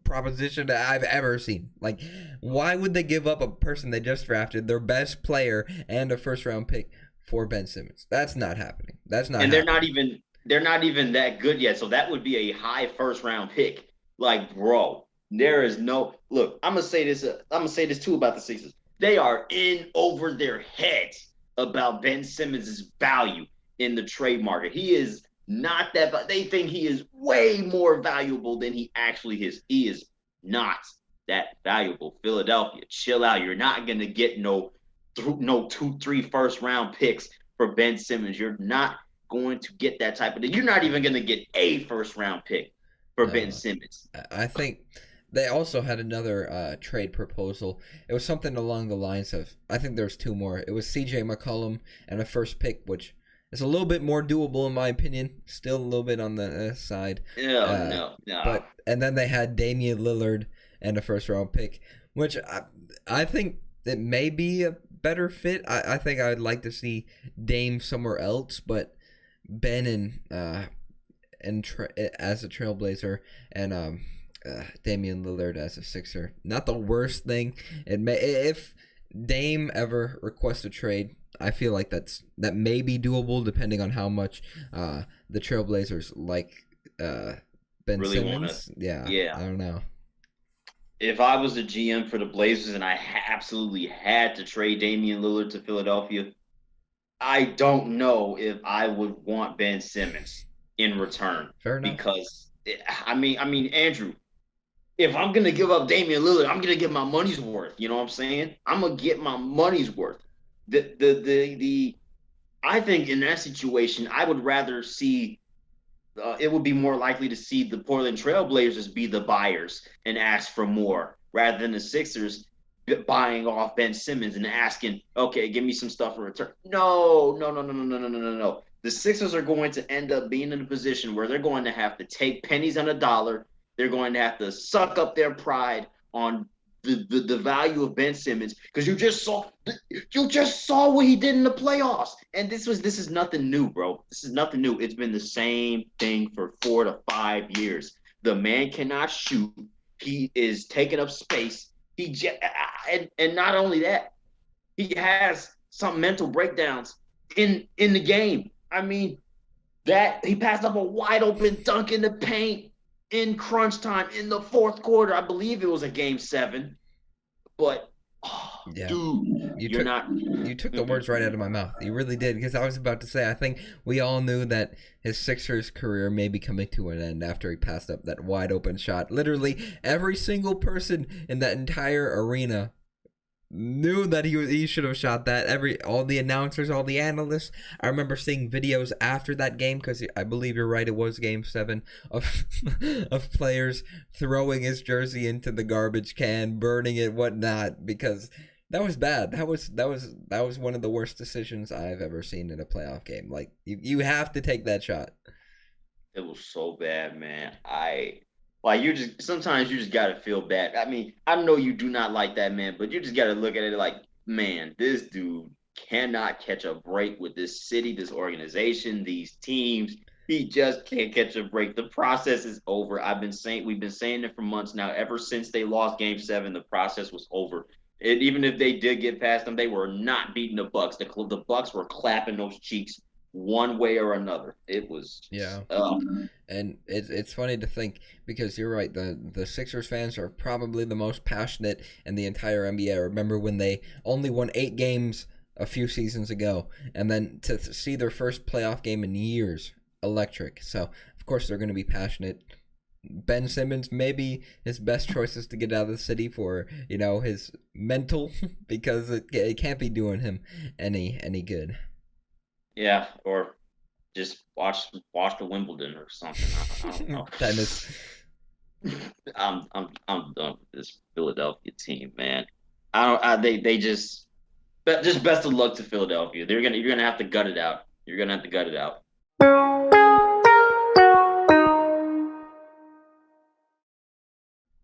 E: proposition that I've ever seen. Like, why would they give up a person they just drafted, their best player, and a first round pick for Ben Simmons? That's not happening. That's not.
D: And
E: happening.
D: they're not even that good yet. So that would be a high first round pick. Like, bro, there is no look. I'm gonna say this too about the Sixers. They are in over their heads about Ben Simmons' value in the trade market. He is not that. They think he is way more valuable than he actually is. He is not that valuable. Philadelphia, chill out. You're not gonna get no 2-3 first round picks for Ben Simmons. You're not going to get that type of. You're not even gonna get a first round pick for Ben Simmons.
E: I think they also had another trade proposal. It was something along the lines of, I think there's 2 more. It was CJ McCollum and a first pick, which is a little bit more doable in my opinion. Still a little bit on the side.
D: No.
E: And then they had Damian Lillard and a first round pick, which I think it may be a better fit. I think I'd like to see Dame somewhere else, but Ben as a Trailblazer and Damian Lillard as a Sixer, not the worst thing. If Dame ever requests a trade, I feel like that may be doable depending on how much the Trailblazers like Ben
D: really
E: Simmons. Yeah, I don't know.
D: If I was the GM for the Blazers and I absolutely had to trade Damian Lillard to Philadelphia, I don't know if I would want Ben Simmons in return
E: Fair enough.
D: because I mean, Andrew, if I'm gonna give up Damian Lillard, I'm gonna get my money's worth. You know what I'm saying? I'm gonna get my money's worth. The I think in that situation, I would rather see. It would be more likely to see the Portland Trailblazers be the buyers and ask for more rather than the Sixers buying off Ben Simmons and asking, okay, give me some stuff in return. No, no, no, no, no, no, no, no, no, no. The Sixers are going to end up being in a position where they're going to have to take pennies on a dollar. They're going to have to suck up their pride on the value of Ben Simmons because you just saw what he did in the playoffs. And this is nothing new, bro. This is nothing new. It's been the same thing for 4 to 5 years. The man cannot shoot. He is taking up space. And not only that, he has some mental breakdowns in the game. I mean, that he passed up a wide open dunk in the paint in crunch time in the fourth quarter. I believe it was a game 7. But
E: Yeah.
D: dude,
E: you took the words right out of my mouth. You really did, because I was about to say, I think we all knew that his Sixers career may be coming to an end after he passed up that wide open shot. Literally every single person in that entire arena knew that he should have shot that. All the announcers, all the analysts. I remember seeing videos after that game, because I believe you're right, it was game 7, of of players throwing his jersey into the garbage can, burning it, whatnot, because that was bad. That was one of the worst decisions I've ever seen in a playoff game. Like, you have to take that shot.
D: It was so bad, man. Sometimes you just gotta feel bad. I mean, I know you do not like that man, but you just gotta look at it like, man, this dude cannot catch a break with this city, this organization, these teams. He just can't catch a break. The process is over. We've been saying it for months now. Ever since they lost game 7, the process was over. And even if they did get past them, they were not beating the Bucks. The Bucks were clapping those cheeks one way or another. It was
E: and it's funny to think, because you're right, the Sixers fans are probably the most passionate in the entire NBA. I remember when they only won 8 games a few seasons ago, and then to see their first playoff game in years, electric. So of course they're going to be passionate. Ben Simmons, maybe his best choice is to get out of the city for, his mental, because it can't be doing him any good.
D: Yeah, or just watch the Wimbledon or something. I don't know.
E: Tennis.
D: I'm done with this Philadelphia team, man. They just best of luck to Philadelphia. You're gonna have to gut it out. You're gonna have to gut it out.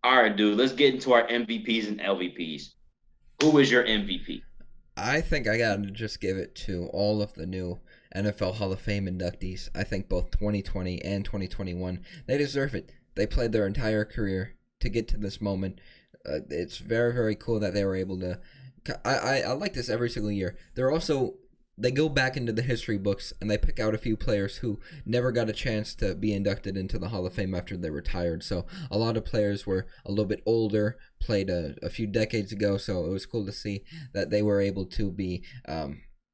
D: All right, dude. Let's get into our MVPs and LVPs. Who is your MVP?
E: I think I gotta just give it to all of the new NFL Hall of Fame inductees. I think both 2020 and 2021, they deserve it. They played their entire career to get to this moment. It's very, very cool that they were able to. I like this every single year. They go back into the history books and they pick out a few players who never got a chance to be inducted into the Hall of Fame after they retired. So a lot of players were a little bit older, played a few decades ago. So it was cool to see that they were able to be,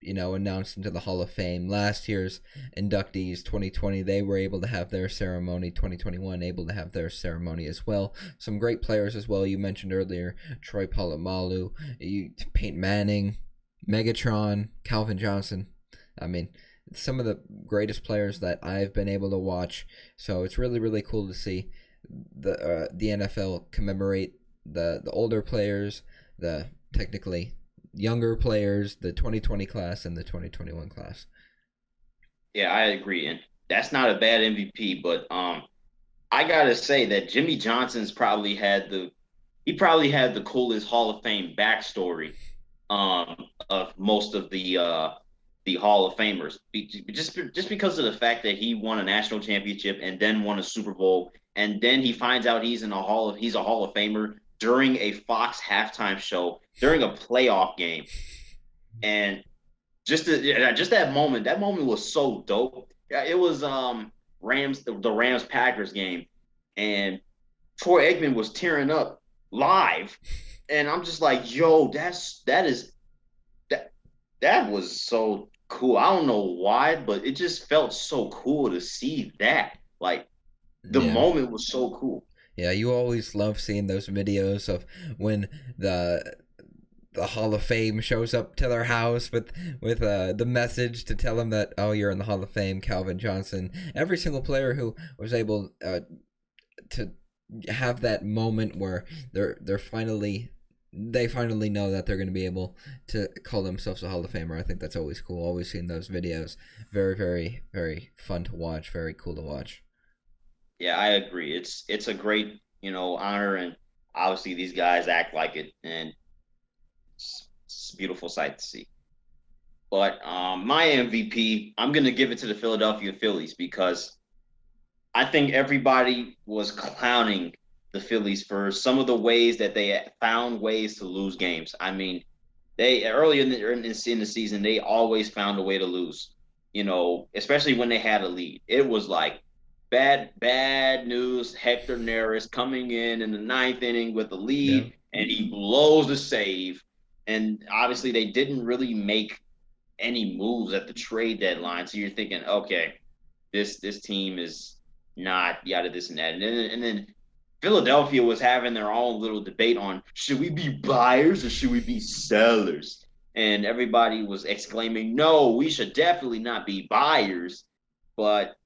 E: announced into the Hall of Fame. Last year's inductees, 2020, they were able to have their ceremony. 2021, able to have their ceremony as well. Some great players as well. You mentioned earlier Troy Polamalu, Peyton Manning, Megatron, Calvin Johnson. I mean, some of the greatest players that I've been able to watch. So it's really, really cool to see the NFL commemorate the older players, the technically younger players, the 2020 class and the 2021 class.
D: Yeah, I agree, and that's not a bad MVP. But I gotta say that Jimmy Johnson's probably had the coolest Hall of Fame backstory of most of the Hall of Famers, just because of the fact that he won a national championship and then won a Super Bowl, and then he finds out he's a Hall of Famer during a Fox halftime show during a playoff game, and just that moment was so dope. It was the Rams Packers game, and Troy Aikman was tearing up live. And I'm just like, yo, that was so cool. I don't know why, but it just felt so cool to see that. Like the
E: Yeah.
D: moment was so cool.
E: Yeah, you always love seeing those videos of when the Hall of Fame shows up to their house with the message to tell them that, oh, you're in the Hall of Fame, Calvin Johnson. Every single player who was able to have that moment where they finally know that they're going to be able to call themselves a Hall of Famer. I think that's always cool. Always seeing those videos. Very, very, very fun to watch. Very cool to watch.
D: Yeah, I agree. It's a great, honor, and obviously these guys act like it, and it's a beautiful sight to see. But my MVP, I'm gonna give it to the Philadelphia Phillies because I think everybody was clowning the Phillies for some of the ways that they found ways to lose games. I mean, they earlier in the season, they always found a way to lose. Especially when they had a lead. It was like bad news. Hector Neris coming in the ninth inning with the
E: Yeah.
D: lead, and he blows the save. And obviously, they didn't really make any moves at the trade deadline. So you're thinking, okay, this team is not yada this and that. And then Philadelphia was having their own little debate on should we be buyers or should we be sellers? And everybody was exclaiming, no, we should definitely not be buyers. But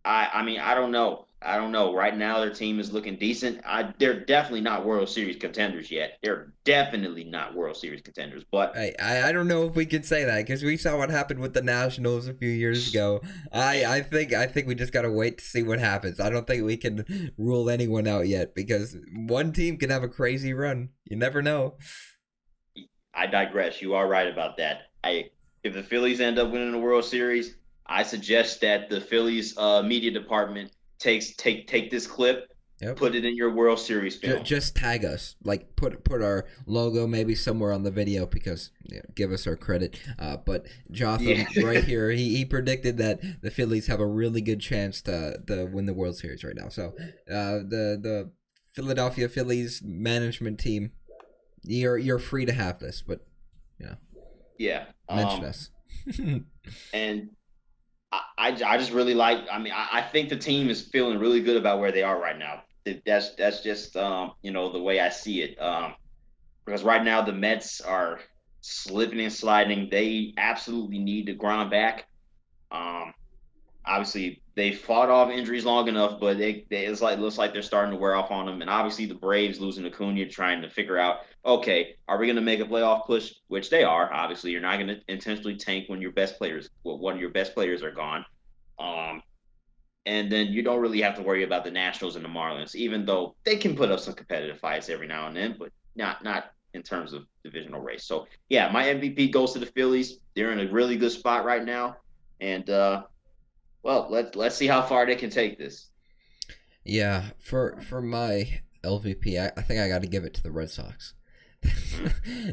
D: I mean, I don't know. I don't know. Right now, their team is looking decent. They're definitely not World Series contenders yet. They're definitely not World Series contenders. But
E: I don't know if we can say that because we saw what happened with the Nationals a few years ago. I think we just gotta wait to see what happens. I don't think we can rule anyone out yet because one team can have a crazy run. You never know.
D: I digress. You are right about that. If the Phillies end up winning the World Series, I suggest that the Phillies media department take this clip,
E: Yep.
D: put it in your World Series film.
E: Just tag us, like put our logo maybe somewhere on the video because give us our credit. But Jotham right here, he predicted that the Phillies have a really good chance to win the World Series right now. So the Philadelphia Phillies management team, you're free to have this, but mention us.
D: And I just really like. I mean, I think the team is feeling really good about where they are right now. That's just the way I see it. Because right now the Mets are slipping and sliding. They absolutely need to grind back. Obviously they fought off injuries long enough, but looks like they're starting to wear off on them. And obviously the Braves losing Acuna, trying to figure out, okay, are we going to make a playoff push? Which they are. Obviously, you're not going to intentionally tank when one of your best players are gone. And then you don't really have to worry about the Nationals and the Marlins, even though they can put up some competitive fights every now and then, but not in terms of divisional race. So yeah, my MVP goes to the Phillies. They're in a really good spot right now, and well, let's see how far they can take this.
E: Yeah, for my LVP, I think I got to give it to the Red Sox.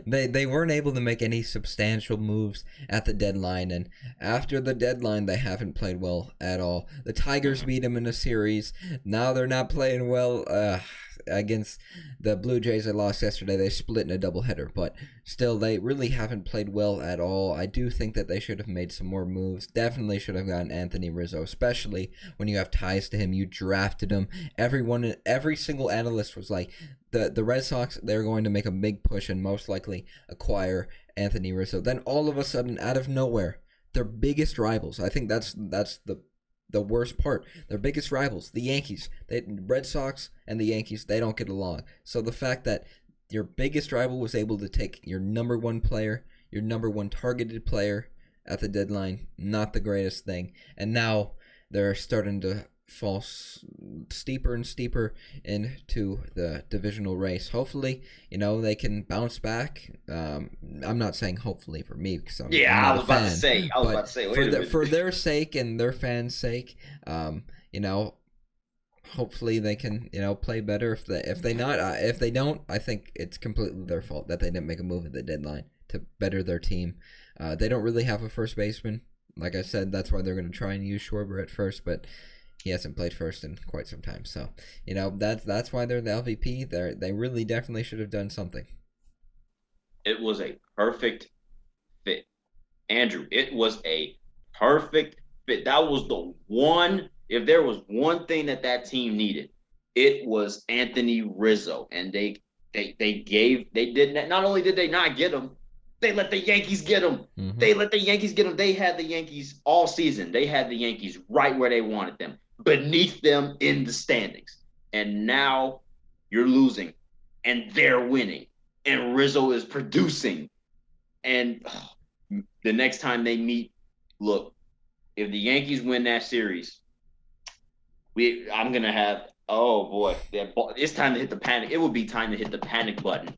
E: they weren't able to make any substantial moves at the deadline, and after the deadline they haven't played well at all. The Tigers beat them in a series. Now they're not playing well against the Blue Jays. They lost yesterday. They split in a doubleheader, but still they really haven't played well at all. I do think that they should have made some more moves. Definitely should have gotten Anthony Rizzo, especially when you have ties to him. You drafted him. Every single analyst was like, the Red Sox, they're going to make a big push and most likely acquire Anthony Rizzo. Then all of a sudden, out of nowhere, their biggest rivals, I think that's the worst part, their biggest rivals, the Yankees, Red Sox and the Yankees, they don't get along. So the fact that your biggest rival was able to take your number one player, your number one targeted player at the deadline, not the greatest thing. And now they're starting to fall steeper and steeper into the divisional race. Hopefully, they can bounce back. I'm not saying hopefully for me because I'm
D: I was
E: a
D: about
E: fan,
D: to say.
E: For their sake and their fans' sake, hopefully they can play better. If they don't, I think it's completely their fault that they didn't make a move at the deadline to better their team. They don't really have a first baseman. Like I said, that's why they're going to try and use Schwarber at first, but he hasn't played first in quite some time. So, that's why they're the LVP. They really definitely should have done something.
D: It was a perfect fit. Andrew, it was a perfect fit. That was the one. If there was one thing that team needed, it was Anthony Rizzo, and they did not only did they not get him, they let the Yankees get him.
E: Mm-hmm.
D: They let the Yankees get him. They had the Yankees all season. They had the Yankees right where they wanted them, beneath them in the standings. And now you're losing, and they're winning, and Rizzo is producing. And the next time they meet, look, if the Yankees win that series, I'm gonna have. Oh boy, it's time to hit the panic. It would be time to hit the panic button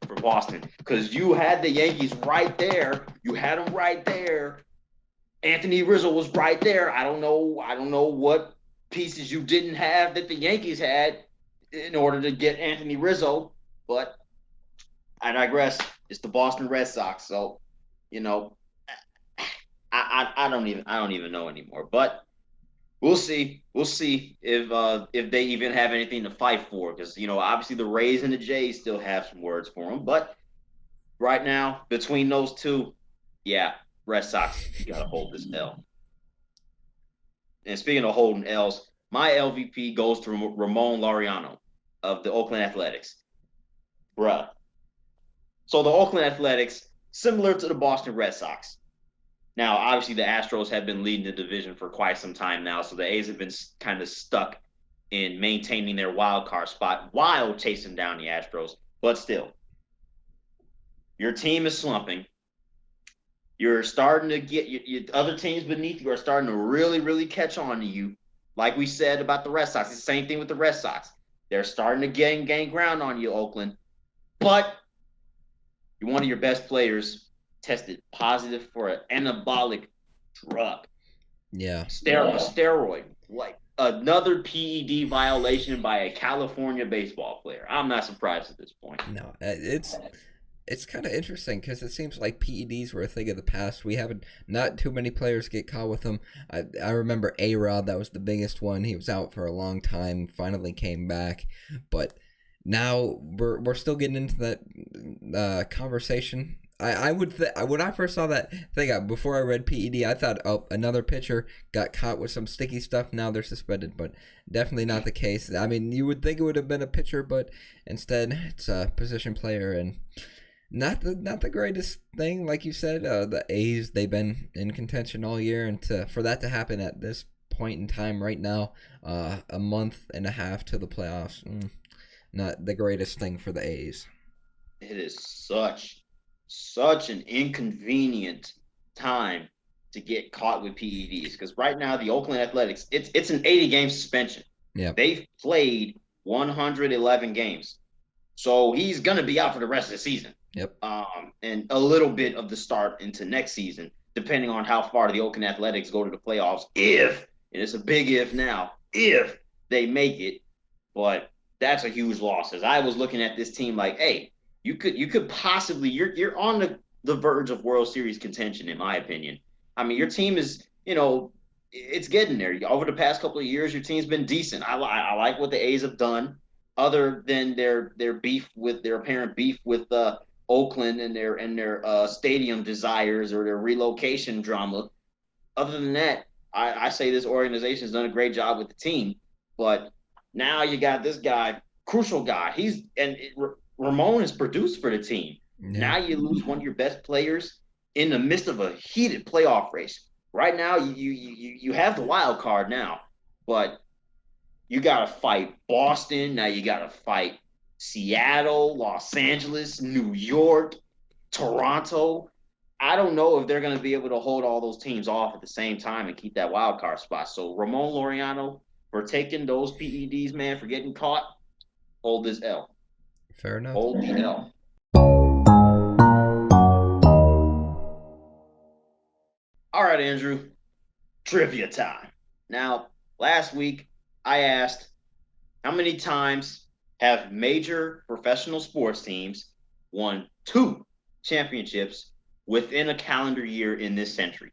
D: for Boston, because you had the Yankees right there. You had them right there. Anthony Rizzo was right there. I don't know what pieces you didn't have that the Yankees had in order to get Anthony Rizzo, but I digress. It's the Boston Red Sox, so I don't even know anymore. But we'll see. We'll see if they even have anything to fight for, because obviously the Rays and the Jays still have some words for them. But right now, between those two, yeah, Red Sox, you gotta hold this L. And speaking of holding L's, my LVP goes to Ramon Laureano of the Oakland Athletics. Bruh. So the Oakland Athletics, similar to the Boston Red Sox. Now, obviously, the Astros have been leading the division for quite some time now, so the A's have been kind of stuck in maintaining their wild card spot while chasing down the Astros. But still, your team is slumping. You're starting to get your other teams beneath you are starting to really, really catch on to you. Like we said about the Red Sox, it's the same thing with the Red Sox. They're starting to gain ground on you, Oakland. But one of your best players tested positive for an anabolic drug.
E: Yeah.
D: Steroid. Like another PED violation by a California baseball player. I'm not surprised at this point.
E: No, it's kind of interesting because it seems like PEDs were a thing of the past. We haven't, not too many players get caught with them. I remember A-Rod, that was the biggest one. He was out for a long time, finally came back. But now we're still getting into that conversation. When I first saw that thing, before I read PED, I thought, oh, another pitcher got caught with some sticky stuff. Now they're suspended, but definitely not the case. I mean, you would think it would have been a pitcher, but instead it's a position player, and not the greatest thing, like you said. The A's, they've been in contention all year, and for that to happen at this point in time right now, a month and a half to the playoffs, not the greatest thing for the A's.
D: It is such an inconvenient time to get caught with PEDs, because right now the Oakland Athletics, it's an 80-game suspension.
E: Yeah,
D: they've played 111 games, so he's gonna be out for the rest of the season.
E: Yep.
D: And a little bit of the start into next season, depending on how far the Oakland Athletics go to the playoffs. If, and it's a big if now, if they make it, but that's a huge loss. As I was looking at this team, like, hey, you could possibly, you're on the verge of World Series contention, in my opinion. I mean, your team is, it's getting there. Over the past couple of years, your team's been decent. I like what the A's have done, other than their apparent beef with Oakland and their stadium desires or their relocation drama. Other than that, I say this organization has done a great job with the team. But now you got this guy, crucial guy. Ramon has produced for the team. Yeah. Now you lose one of your best players in the midst of a heated playoff race. Right now, you have the wild card now, but you got to fight Boston. Now you got to fight Seattle, Los Angeles, New York, Toronto. I don't know if they're going to be able to hold all those teams off at the same time and keep that wild card spot. So Ramon Laureano, for taking those PEDs, man, for getting caught, hold this L.
E: Fair enough.
D: Hold the L. All right, Andrew. Trivia time. Now, last week I asked, how many times have major professional sports teams won 2 championships within a calendar year in this century?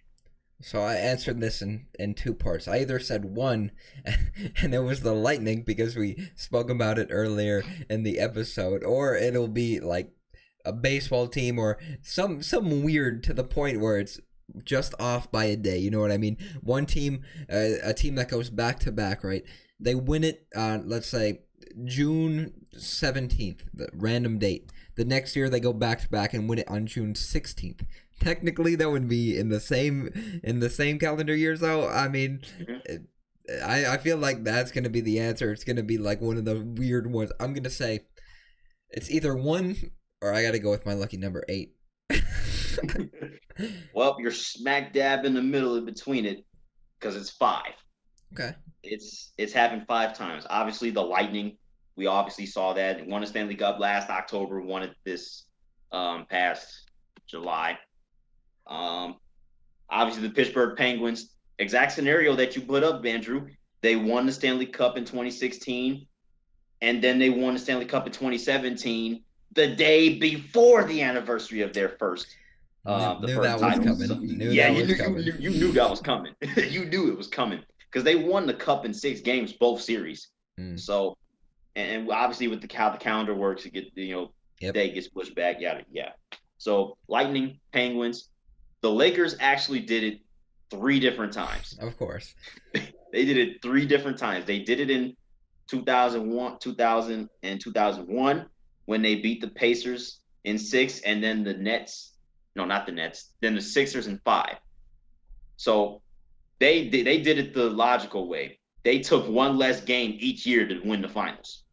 E: So I answered this in 2 parts. I either said 1, and it was the Lightning because we spoke about it earlier in the episode, or it'll be like a baseball team or some weird to the point where it's just off by a day. You know what I mean? One team, a team that goes back to back, right? They win it on, let's say, June 17th, the random date. The next year they go back to back and win it on June 16th. Technically, that would be in the same calendar year. So I mean, I feel like that's gonna be the answer. It's gonna be like one of the weird ones. I'm gonna say it's either 1 or I gotta go with my lucky number 8.
D: Well, you're smack dab in the middle in between it because it's 5.
E: Okay.
D: It's happened 5 times. Obviously, the Lightning. We obviously saw that. It won a Stanley Cup last October. Won it this past July. Obviously, the Pittsburgh Penguins. Exact scenario that you put up, Andrew. They won the Stanley Cup in 2016, and then they won the Stanley Cup in 2017, the day before the anniversary of their first.
E: Knew that was coming.
D: You knew that was coming. You knew it was coming because they won the cup in 6 games, both series. So, and obviously with how the calendar works, it get day gets pushed back. Yeah. So Lightning, Penguins, the Lakers actually did it 3 different times.
E: Of course,
D: they did it 3 different times. They did it in 2001, 2000, and 2001 when they beat the Pacers in 6, and then the Nets. No, not the Nets. Then the Sixers in 5. So they did it the logical way. They took 1 less game each year to win the finals.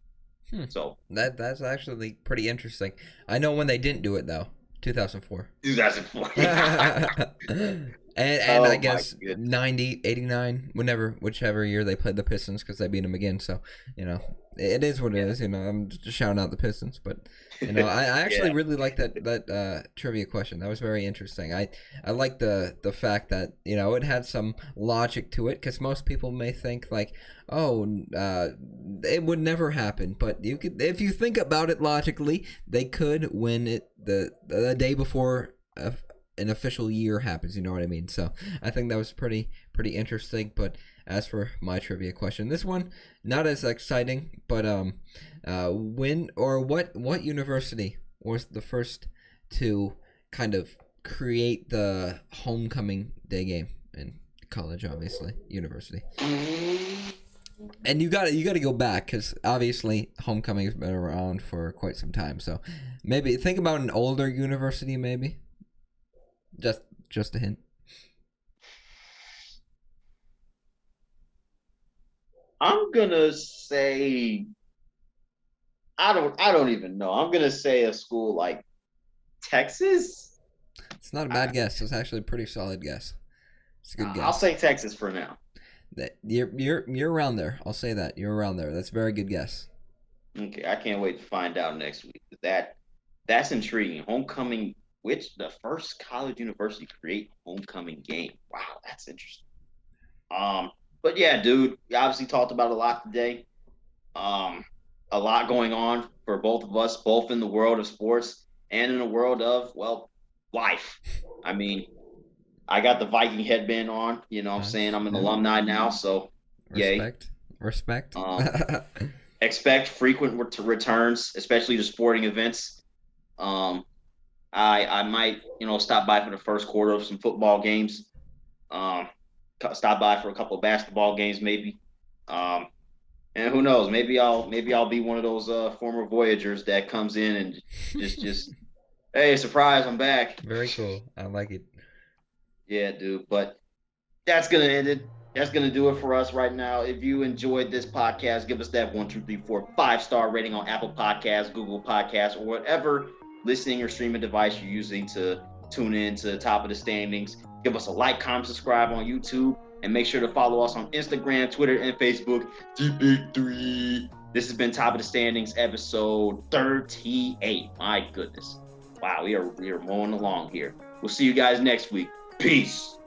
D: So
E: that's actually pretty interesting. I know when they didn't do it though. 2004.
D: 2004.
E: And I guess 90, 89, whichever year they played the Pistons because they beat them again. So, it is what it is. I'm just shouting out the Pistons. But, I actually really like that trivia question. That was very interesting. I like the fact that, it had some logic to it because most people may think like, it would never happen. But if you think about it logically, they could win it the day before an official year happens, you know what I mean? So I think that was pretty interesting. But as for my trivia question, this one not as exciting, but what university was the first to kind of create the homecoming day game in college? Obviously, university. And you got to go back because obviously homecoming has been around for quite some time. So maybe think about an older university, maybe. Just a hint.
D: I'm gonna say I don't even know. I'm gonna say a school like Texas.
E: It's not a bad guess. It's actually a pretty solid guess. It's a good guess.
D: I'll say Texas for now.
E: You're around there. I'll say that you're around there. That's a very good guess.
D: Okay, I can't wait to find out next week. That's intriguing. Homecoming. The first college university create homecoming game. Wow, that's interesting. But yeah, dude, we obviously talked about a lot today. A lot going on for both of us, both in the world of sports and in the world of, life. I mean, I got the Viking headband on, what I'm saying? I'm an alumni now, so
E: Respect.
D: Expect frequent returns, especially to sporting events. I might, stop by for the first quarter of some football games. Stop by for a couple of basketball games, maybe. And who knows? Maybe I'll be one of those former Voyagers that comes in and just hey, surprise, I'm back.
E: Very cool. I like it.
D: Yeah, dude. But that's gonna end it. That's gonna do it for us right now. If you enjoyed this podcast, give us that 1, 2, 3, 4, 5-star rating on Apple Podcasts, Google Podcasts, or whatever listening or streaming device you're using to tune in to the Top of the Standings. Give us a like, comment, subscribe on YouTube, and make sure to follow us on Instagram, Twitter, and Facebook. The Big 3. This has been Top of the Standings, episode 38. My goodness. Wow, we are mowing along here. We'll see you guys next week. Peace.